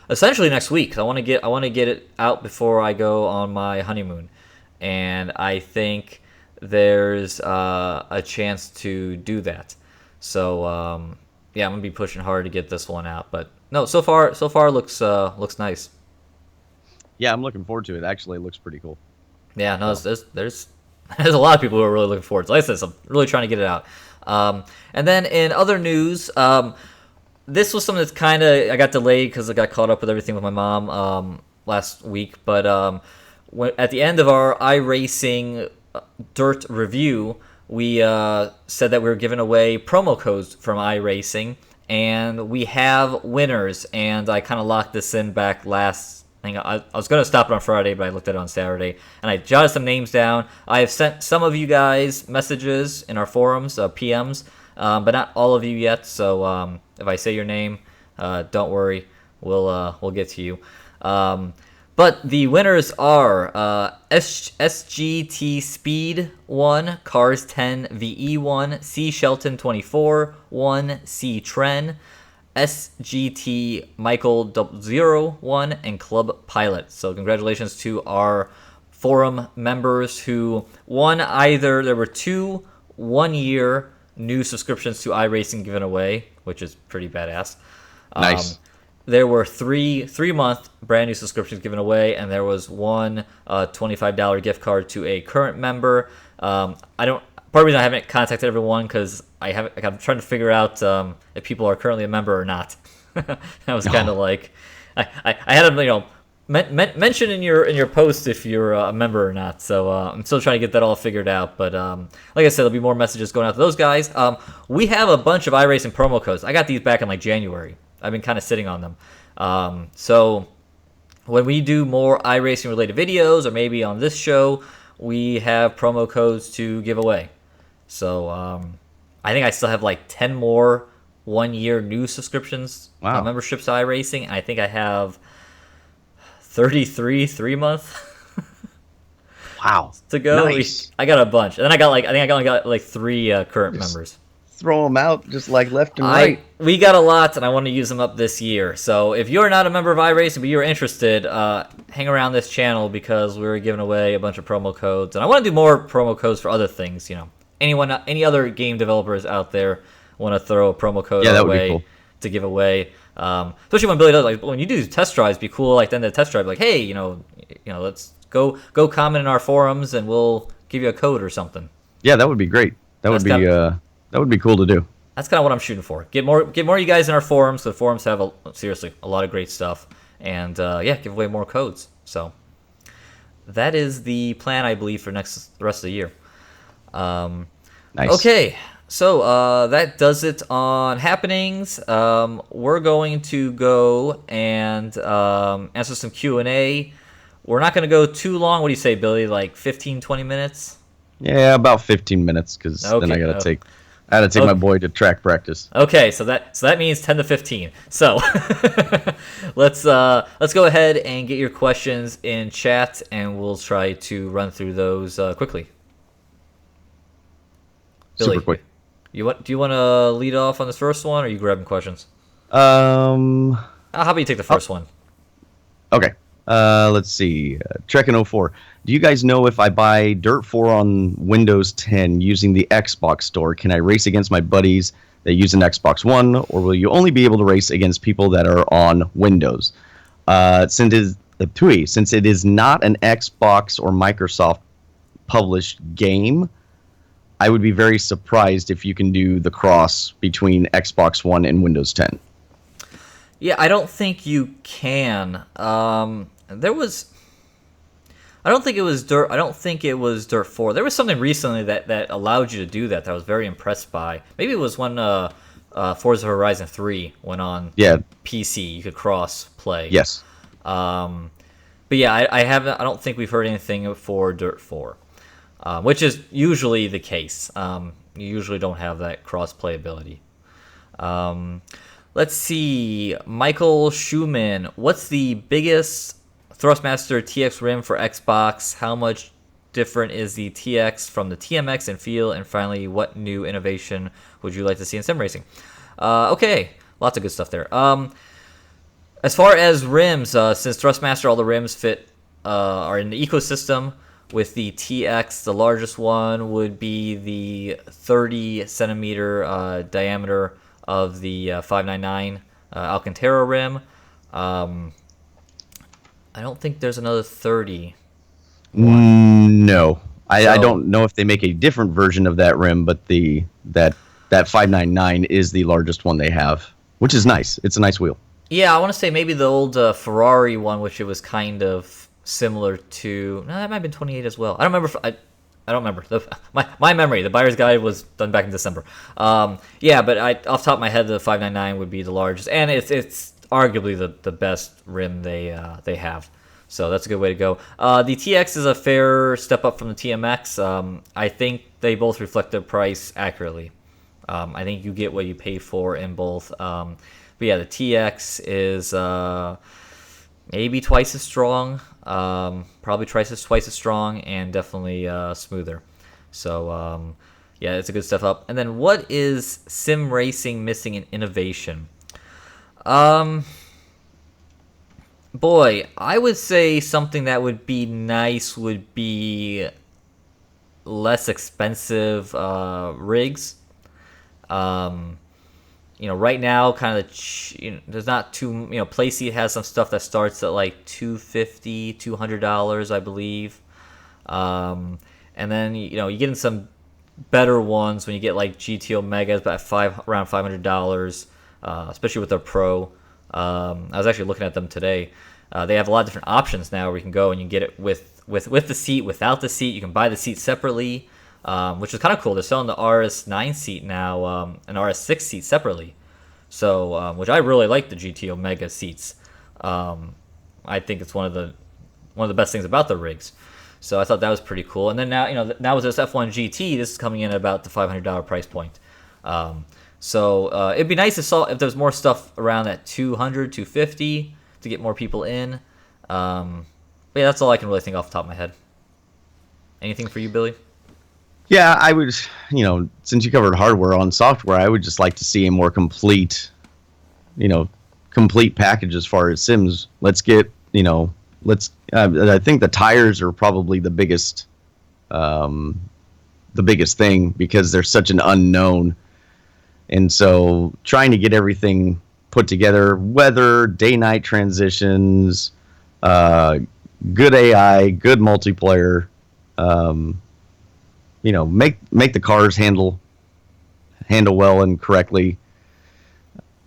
essentially next week. I want to get it out before I go on my honeymoon, and I think there's a chance to do that. So I'm gonna be pushing hard to get this one out. But no, so far looks nice. Yeah, I'm looking forward to it. Actually, it looks pretty cool. Yeah, no, there's a lot of people who are really looking forward to it. Like I said, I'm really trying to get it out. And then in other news, this was something that's kind of, I got delayed because I got caught up with everything with my mom last week. But at the end of our iRacing Dirt review, we said that we were giving away promo codes from iRacing, and we have winners. And I kind of locked this in back last. I was going to stop it on Friday, but I looked at it on Saturday, and I jotted some names down. I have sent some of you guys messages in our forums, PMs, but not all of you yet. So if I say your name, don't worry, we'll get to you. But the winners are SGT Speed 1, Cars 10 VE 1, C Shelton 24, 1 C Tren, SGT Michael 01, and Club Pilot. So congratulations to our forum members who won either, there were 2 1-year new subscriptions to iRacing given away, which is pretty badass. Nice. There were 3-month brand new subscriptions given away, and there was one $25 gift card to a current member. Part of the reason I haven't contacted everyone because I'm trying to figure out if people are currently a member or not. I was kind of like, I had them, mention in your post if you're a member or not. So I'm still trying to get that all figured out. But like I said, there'll be more messages going out to those guys. We have a bunch of iRacing promo codes. I got these back in like January. I've been kind of sitting on them. So when we do more iRacing related videos, or maybe on this show, we have promo codes to give away. So I think I still have like 10 more 1-year new subscriptions, memberships to iRacing. And I think I have 33 3-month to go. Nice. I got a bunch, and then I only got like 3 current members. Throw them out just like left and right. We got a lot, and I want to use them up this year. So if you're not a member of iRacing but you're interested, hang around this channel because we're giving away a bunch of promo codes, and I want to do more promo codes for other things. Any other game developers out there want to throw a promo code that would away be cool. to give away. Especially when Billy does, like when you do test drives, be cool. Like then the test drive, like hey, let's go comment in our forums, and we'll give you a code or something. Yeah, that would be great. That would be cool to do. That's kind of what I'm shooting for. Get more of you guys in our forums. The forums have seriously a lot of great stuff, and give away more codes. So that is the plan, I believe, for the rest of the year. Nice. Okay, so that does it on happenings. We're going to go and answer some Q&A. We're not going to go too long. What do you say, Billy? Like 15, 20 minutes? Yeah, about 15 minutes, because then I gotta take my boy to track practice. Okay, so that means 10 to 15. So let's go ahead and get your questions in chat, and we'll try to run through those quickly. Billy, Super quick. Do you want to lead off on this first one, or are you grabbing questions? How about you take the first one? Okay. Let's see. Trekkin 04. Do you guys know if I buy Dirt 4 on Windows 10 using the Xbox Store, can I race against my buddies that use an Xbox One, or will you only be able to race against people that are on Windows? Since it is not an Xbox or Microsoft published game, I would be very surprised if you can do the cross between Xbox One and Windows 10. Yeah, I don't think you can. I don't think it was Dirt 4. There was something recently that allowed you to do that I was very impressed by. Maybe it was when Forza Horizon 3 went on PC. You could cross play. Yes. But yeah, I don't think we've heard anything for Dirt 4, which is usually the case. You usually don't have that cross play ability. Let's see. Michael Schumann, what's the biggest Thrustmaster TX rim for Xbox? How much different is the TX from the TMX in feel? And finally, what new innovation would you like to see in sim racing? Okay, lots of good stuff there. As far as rims, since Thrustmaster, all the rims are in the ecosystem. With the TX, the largest one would be the 30 centimeter diameter of the 599 Alcantara rim. I don't think there's another 30. No. I don't know if they make a different version of that rim, but that 599 is the largest one they have, which is nice. It's a nice wheel. Yeah, I want to say maybe the old Ferrari one, which it was kind of similar to. No, that might have been 28 as well. I don't remember. I don't remember. My memory, the buyer's guide was done back in December. Yeah, but off the top of my head, the 599 would be the largest, and it's arguably the best rim they have. So that's a good way to go. The TX is a fair step up from the TMX. I think they both reflect their price accurately. I think you get what you pay for in both. But yeah, the TX is maybe twice as strong, probably twice as strong, and definitely smoother. So yeah, it's a good step up. And then what is sim racing missing in innovation? Boy, I would say something that would be nice would be less expensive rigs. Right now, kind of, there's not too, Playseat has some stuff that starts at like $250, $200, I believe. And then, you get in some better ones when you get like GTO Megas, about around $500, especially with their Pro. I was actually looking at them today. They have a lot of different options now where you can go and you get it with the seat, without the seat. You can buy the seat separately, which is kind of cool. They're selling the RS9 seat now, an RS6 seat separately. So, which I really like the GTO Mega seats. I think it's one of the best things about the rigs. So I thought that was pretty cool. And then now with this F1 GT, this is coming in at about the $500 price point. So it'd be nice if there's more stuff around that $200, $250 to get more people in. But yeah, that's all I can really think off the top of my head. Anything for you, Billy? Yeah, I would, since you covered hardware on software, I would just like to see a more complete package as far as sims. Let's get, I think the tires are probably the biggest thing because they're such an unknown. And so trying to get everything put together, weather, day-night transitions, good AI, good multiplayer, make the cars handle well and correctly.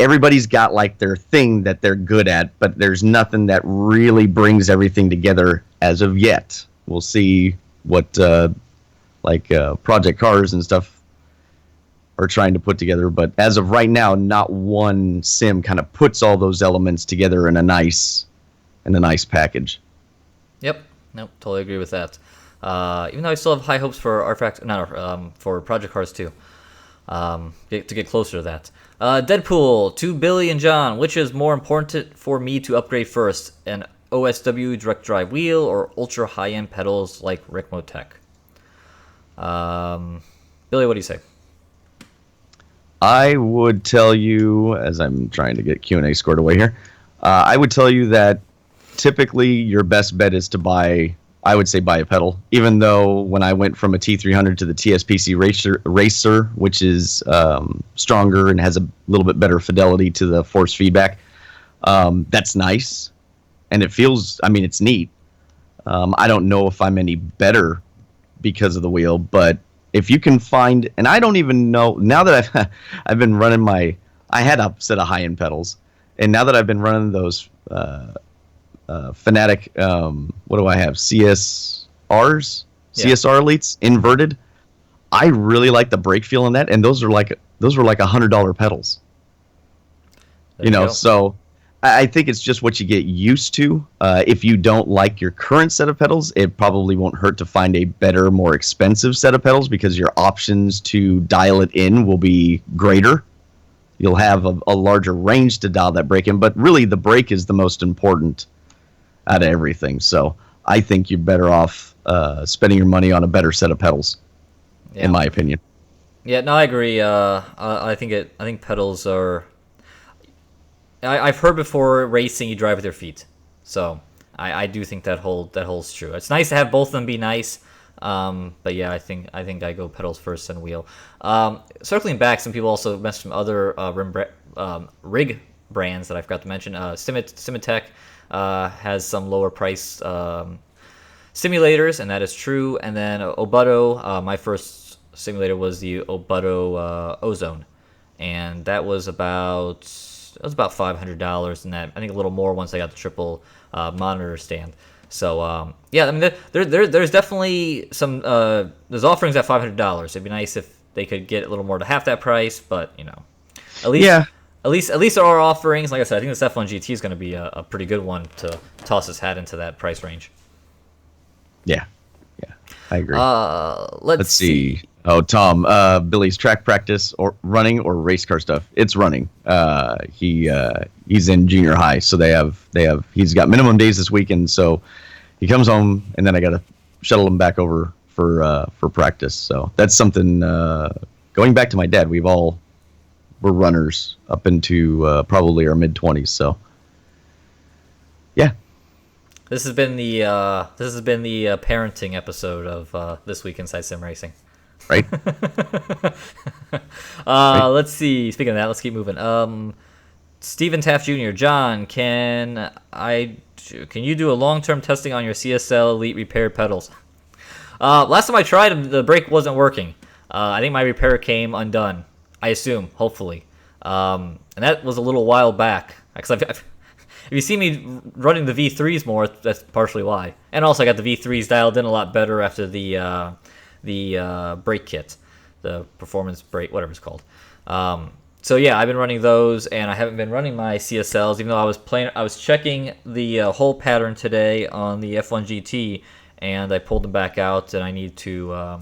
Everybody's got like their thing that they're good at, but there's nothing that really brings everything together as of yet. We'll see what Project Cars and stuff are trying to put together, but as of right now, not one sim kind of puts all those elements together in a nice package. Yep, nope, totally agree with that. Even though I still have high hopes for for Project Cars 2, to get closer to that. Deadpool, to Billy and John, which is more important for me to upgrade first, an OSW direct drive wheel or ultra high-end pedals like Ricmotech? Billy, what do you say? I would tell you, as I'm trying to get Q&A scored away here, I would tell you that typically your best bet is to buy a pedal, even though when I went from a T300 to the TSPC Racer, which is stronger and has a little bit better fidelity to the force feedback, that's nice. And it feels, it's neat. I don't know if I'm any better because of the wheel, but if you can find, and I don't even know, now that I've been running I had a set of high-end pedals, and now that I've been running those Fanatic, what do I have? CSRs? Yeah. CSR Elites, inverted. I really like the brake feel in that, and those were like $100 pedals. So I think it's just what you get used to. If you don't like your current set of pedals, it probably won't hurt to find a better, more expensive set of pedals because your options to dial it in will be greater. You'll have a larger range to dial that brake in, but really the brake is the most important out of everything. So I think you're better off spending your money on a better set of pedals, in my opinion. Yeah, no, I agree. I think pedals are. I've heard before racing you drive with your feet, so I do think that holds true. It's nice to have both of them be nice, but yeah, I think I go pedals first and wheel. Circling back, some people also mentioned some other rig brands that I forgot to mention. Simitech has some lower price simulators, and that is true. And then Obuto, my first simulator was the Obuto Ozone, and that was about $500, and that I think a little more once I got the triple monitor stand. So there's definitely some there's offerings at $500. It'd be nice if they could get a little more to half that price, but at least there are offerings. Like I said, I think this F1 GT is going to be a pretty good one to toss his hat into that price range. Yeah, I agree. Let's see. Oh, Tom, Billy's track practice or running or race car stuff. It's running. He's in junior high, so he's got minimum days this weekend. So he comes home, and then I got to shuttle him back over for practice. So that's something. Going back to my dad, we're runners up into probably our mid-20s. So Yeah. This has been the parenting episode of This Week Inside Sim Racing. Right. Let's see. Speaking of that, let's keep moving. Stephen Taft Jr. John, can you do a long-term testing on your CSL Elite repair pedals? Last time I tried them, the brake wasn't working. I think my repair came undone. I assume, hopefully, and that was a little while back. Because if you see me running the V3s more, that's partially why. And also, I got the V3s dialed in a lot better after the brake kit, the performance brake, whatever it's called. So yeah, I've been running those, and I haven't been running my CSLs, even though I was checking the whole pattern today on the F1 GT, and I pulled them back out, and I need to, I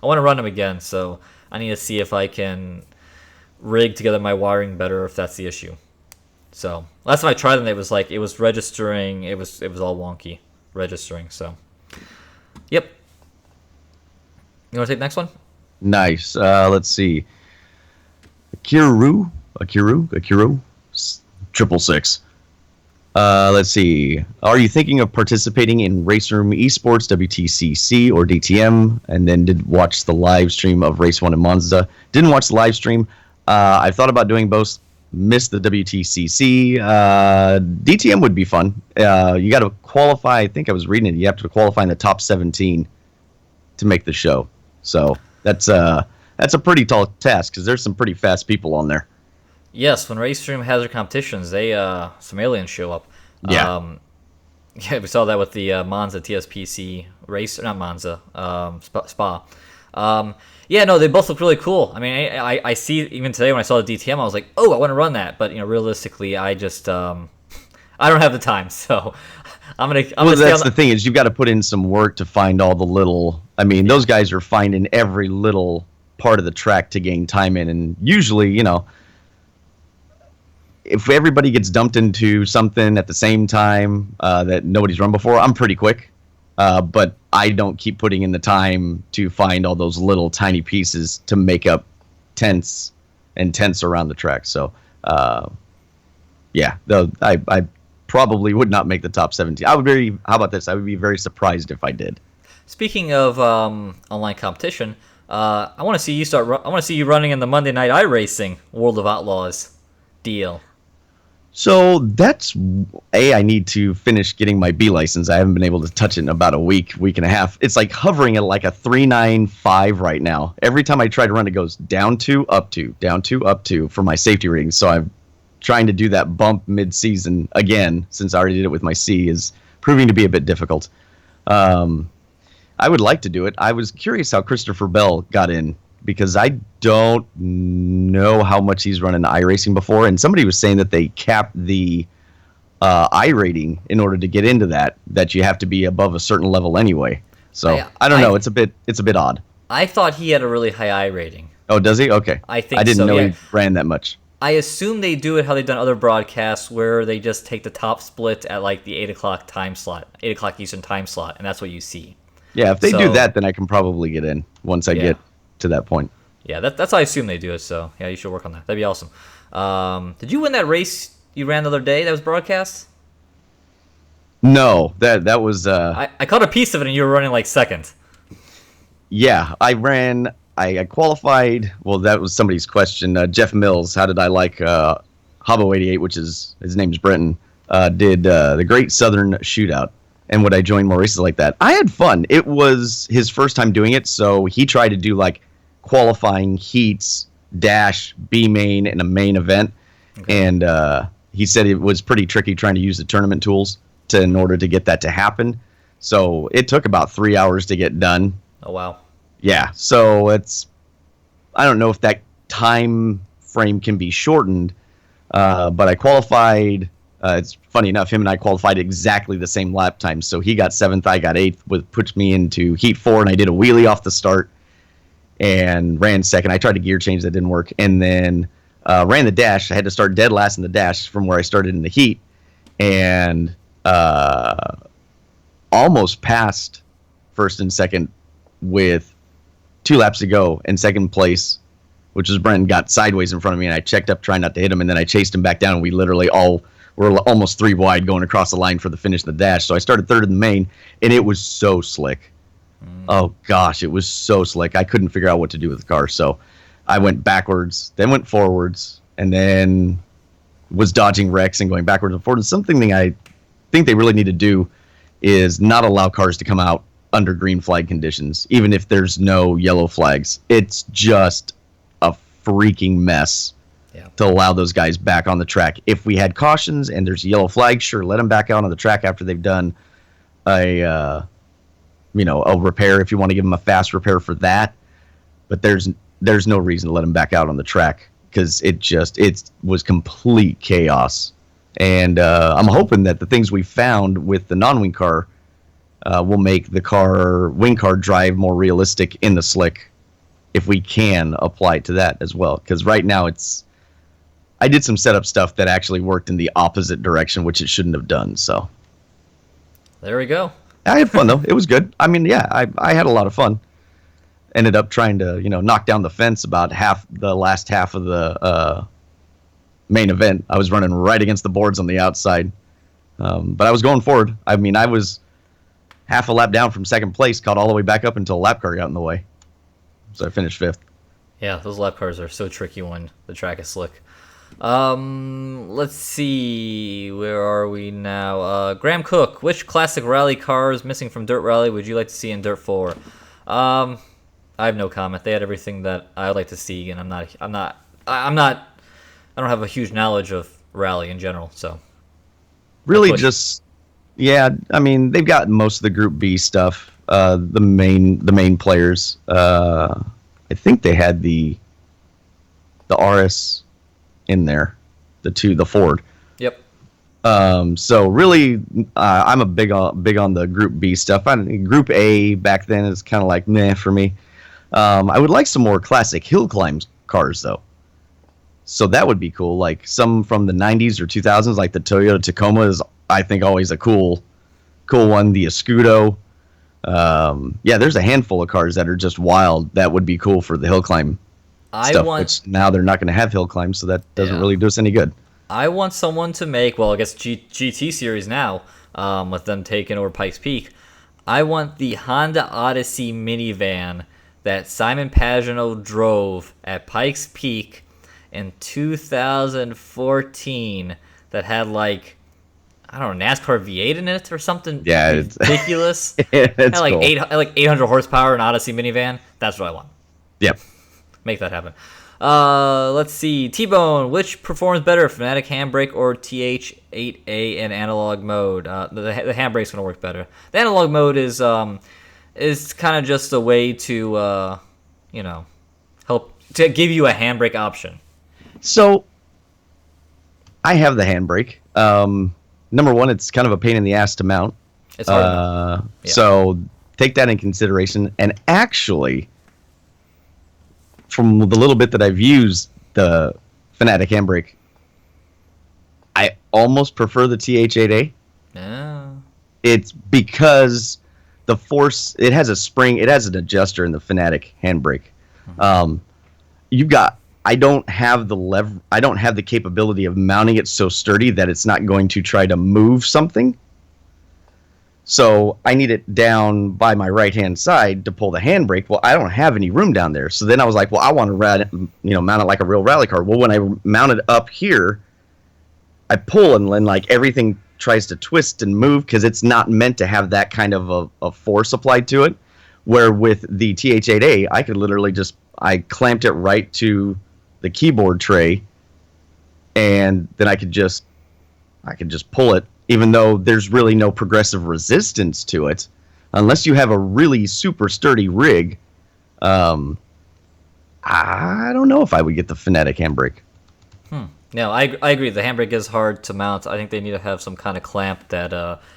want to run them again, so I need to see if I can rig together my wiring better, if that's the issue. So last time I tried them, it was registering, it was all wonky registering. So, yep. You want to take the next one? Nice. Let's see. Akiru, 666. Let's see. Are you thinking of participating in RaceRoom Esports, WTCC, or DTM? And then did watch the live stream of Race 1 in Monza. Didn't watch the live stream. I've thought about doing both. Missed the WTCC. DTM would be fun. You got to qualify. I think I was reading it. You have to qualify in the top 17 to make the show. So that's a pretty tall task because there's some pretty fast people on there. Yes, when RaceRoom has their competitions, some aliens show up. Yeah. Yeah, we saw that with the Monza TSPC race, not Monza, Spa. Yeah, no, they both look really cool. I mean, I see even today when I saw the DTM, I was like, oh, I want to run that. But realistically, I just I don't have the time, so I'm gonna. That's the thing is you've got to put in some work to find all the little. I mean, those guys are finding every little part of the track to gain time in, and usually, if everybody gets dumped into something at the same time that nobody's run before, I'm pretty quick. But I don't keep putting in the time to find all those little tiny pieces to make up tents around the track. So, yeah, I probably would not make the top 17. How about this? I would be very surprised if I did. Speaking of online competition, I want to see you I want to see you running in the Monday Night iRacing World of Outlaws deal. So that's I need to finish getting my B license. I haven't been able to touch it in about a week and a half. It's like hovering at like a 395 right now. Every time I try to run, it goes down 2, up 2, down 2, up 2 for my safety ratings. So I'm trying to do that bump mid-season again, since I already did it with my C, is proving to be a bit difficult. I would like to do it. I was curious how Christopher Bell got in, because I don't know how much he's run in iRacing before, and somebody was saying that they capped the I rating in order to get into that you have to be above a certain level anyway. So I don't know. It's a bit odd. I thought he had a really high I rating. Oh, does he? Okay. I think I didn't so, know yeah. he ran that much. I assume they do it how they've done other broadcasts, where they just take the top split at like the 8 o'clock time slot, 8 o'clock Eastern time slot, and that's what you see. Yeah, if they do that, then I can probably get in once I get to that point. Yeah, that's how I assume they do it, so yeah, you should work on that. That'd be awesome. Did you win that race you ran the other day that was broadcast? No, that was... I caught a piece of it and you were running like second. Yeah, I qualified... Well, that was somebody's question. Jeff Mills, how did I like Hobo 88, which is... His name's Brenton, did the Great Southern Shootout. And would I join more races like that? I had fun. It was his first time doing it, so he tried to do like qualifying heats, dash, B main, and a main event. Okay. And he said it was pretty tricky trying to use the tournament tools in order to get that to happen. So it took about 3 hours to get done. Oh, wow. Yeah, so I don't know if that time frame can be shortened, but I qualified... it's funny enough, him and I qualified exactly the same lap time. So he got 7th, I got 8th, puts me into Heat 4, and I did a wheelie off the start and ran second. I tried to gear change, that didn't work. And then ran the dash. I had to start dead last in the dash from where I started in the heat. And almost passed first and second with 2 laps to go. And second place, which was Brenton, got sideways in front of me, and I checked up trying not to hit him, and then I chased him back down, and we literally all we're almost 3 wide going across the line for the finish of the dash. So I started third in the main, and it was so slick. Oh gosh, it was so slick. I couldn't figure out what to do with the car. So I went backwards, then went forwards, and then was dodging wrecks and going backwards and forwards. Something I think they really need to do is not allow cars to come out under green flag conditions, even if there's no yellow flags. It's just a freaking mess to allow those guys back on the track. If we had cautions and there's a yellow flag, sure, let them back out on the track after they've done a repair, if you want to give them a fast repair for that. But there's no reason to let them back out on the track, because it was complete chaos. And I'm hoping that the things we found with the non-wing car will make the wing car drive more realistic in the slick, if we can apply it to that as well. Because right now I did some setup stuff that actually worked in the opposite direction, which it shouldn't have done. So there we go. I had fun though. It was good. I mean, yeah, I had a lot of fun. Ended up trying to, knock down the fence about the last half of the main event. I was running right against the boards on the outside, but I was going forward. I mean, I was half a lap down from second place, caught all the way back up until a lap car got in the way. So I finished 5th. Yeah, those lap cars are so tricky when the track is slick. Let's see, where are we now? Graham Cook, which classic rally cars missing from Dirt Rally would you like to see in Dirt 4? I have no comment. They had everything that I would like to see, and I don't have a huge knowledge of rally in general, so. Really yeah, I mean, they've got most of the Group B stuff, the main players. I think they had the RS in there, the Ford. Yep. So really, I'm a big on the Group B stuff. Group A back then is kind of like meh for me. I would like some more classic hill climb cars though. So that would be cool. Like some from the 90s or 2000s, like the Toyota Tacoma is, I think, always a cool one. The Escudo. Yeah, there's a handful of cars that are just wild that would be cool for the hill climb stuff, which now they're not going to have hill climb, so that doesn't really do us any good. I want someone to make, well, I guess GT series now, with them taking over Pikes Peak. I want the Honda Odyssey minivan that Simon Pagenaud drove at Pikes Peak in 2014 that had like, I don't know, NASCAR V8 in it or something. Yeah, ridiculous. It's had like cool. 800 horsepower, an Odyssey minivan. That's what I want. Yep. Make that happen. Let's see. T-Bone, which performs better, Fanatic handbrake or TH8A in analog mode? The handbrake's going to work better. The analog mode is kind of just a way to, help to give you a handbrake option. So, I have the handbrake. Number one, it's kind of a pain in the ass to mount. It's hard. So take that in consideration. And actually, from the little bit that I've used the Fanatic handbrake, I almost prefer the TH8A. Yeah. It's because the force, it has a spring, it has an adjuster in the Fanatic handbrake. Mm-hmm. I don't have the capability of mounting it so sturdy that it's not going to try to move something. So I need it down by my right-hand side to pull the handbrake. Well, I don't have any room down there. So then I was like, well, I want to mount it like a real rally car. Well, when I mount it up here, I pull and then like everything tries to twist and move because it's not meant to have that kind of a force applied to it. Where with the TH8A, I could literally I clamped it right to the keyboard tray, and then I could just pull it, even though there's really no progressive resistance to it, unless you have a really super sturdy rig. I don't know if I would get the Fanatic handbrake. No, I agree. The handbrake is hard to mount. I think they need to have some kind of clamp that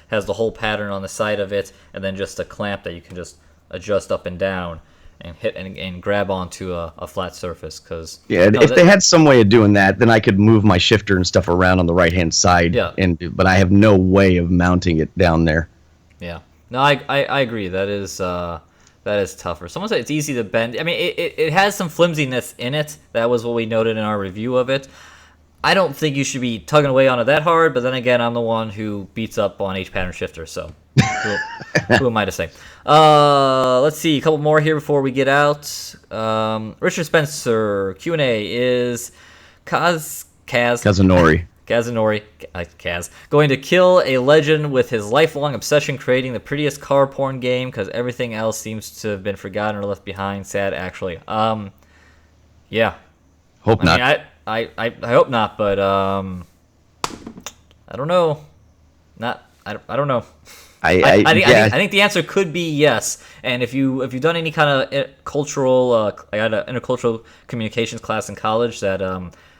has the whole pattern on the side of it, and then just a clamp that you can just adjust up and down and hit and grab onto a flat surface. If they had some way of doing that, then I could move my shifter and stuff around on the right hand side. Yeah. But I have no way of mounting it down there. Yeah. No, I agree. That is tougher. Someone said it's easy to bend. I mean, it has some flimsiness in it. That was what we noted in our review of it. I don't think you should be tugging away on it that hard, but then again, I'm the one who beats up on H-pattern shifter, so who am I to say? Let's see, a couple more here before we get out. Richard Spencer, Q&A, is Kazunori. Kaz, going to kill a legend with his lifelong obsession creating the prettiest car porn game because everything else seems to have been forgotten or left behind. Sad, actually. Yeah. Hope not. Mean, I hope not, but I don't know. I don't know. I think the answer could be yes. And if you've done any kind of cultural, I had an intercultural communications class in college that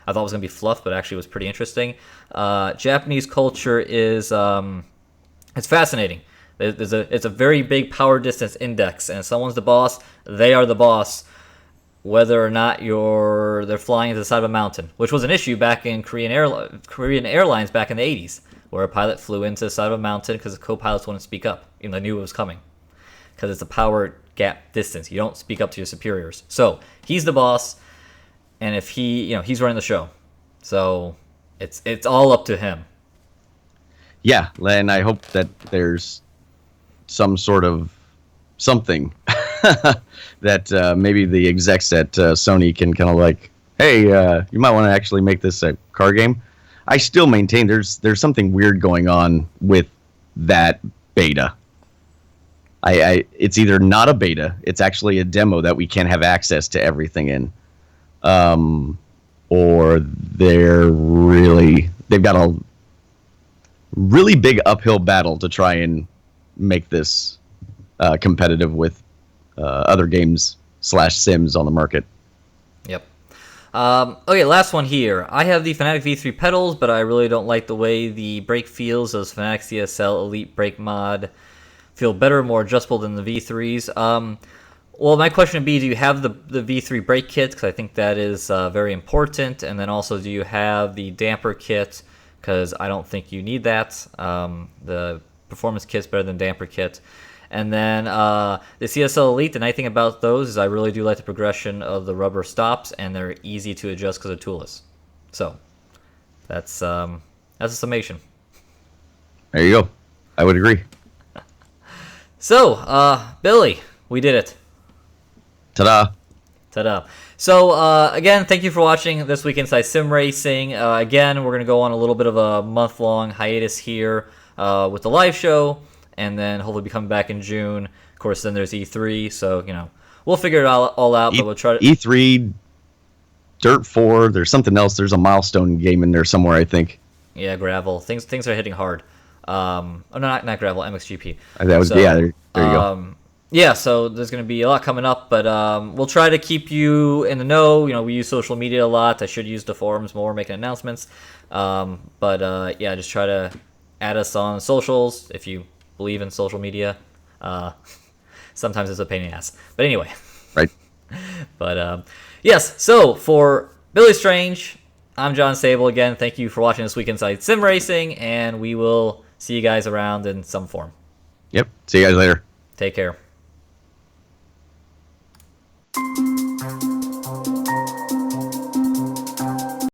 I thought was going to be fluff, but actually was pretty interesting. Japanese culture is it's fascinating. It's a very big power distance index, and if someone's the boss, they are the boss, whether or not they're flying into the side of a mountain, which was an issue back in Korean Airlines back in the 80s, where a pilot flew into the side of a mountain because the co-pilots wouldn't speak up, even though they knew it was coming, because it's a power gap distance. You don't speak up to your superiors. So he's the boss. And if he's running the show, so it's all up to him. Yeah, and I hope that there's some sort of something that maybe the execs at Sony can kind of like, hey, you might want to actually make this a car game. I still maintain there's something weird going on with that beta. It's either not a beta, it's actually a demo that we can't have access to everything in. Or they've got a really big uphill battle to try and make this competitive with other games /sims on the market. Yep. Okay, last one here. I have the Fanatic V3 pedals, but I really don't like the way the brake feels. Those Fanatic CSL Elite brake mod feel better, more adjustable than the V3s. Well, my question would be, do you have the V3 brake kit? Because I think that is very important. And then also, do you have the damper kit? Because I don't think you need that. The performance kit's better than damper kit. And then the CSL Elite, the nice thing about those is I really do like the progression of the rubber stops, and they're easy to adjust because they're toolless. So that's a summation. There you go. I would agree. So, Billy, we did it. Ta-da. Ta-da. So, again, thank you for watching this week Inside Sim Racing. Again, we're going to go on a little bit of a month-long hiatus here with the live show, and then hopefully be coming back in June. Of course, then there's E3, so, we'll figure it all out, but we'll try to... E3, Dirt 4, there's something else. There's a milestone game in there somewhere, I think. Yeah, gravel. Things are hitting hard. Oh, no, not gravel, MXGP. There you go. Yeah, so there's going to be a lot coming up, but we'll try to keep you in the know. We use social media a lot. I should use the forums more, making announcements. But just try to add us on socials if you believe in social media. Sometimes it's a pain in the ass. But anyway. Right. But yes, so for Billy Strange, I'm John Sable again. Thank you for watching this week Inside Sim Racing, and we will see you guys around in some form. Yep. See you guys later. Take care.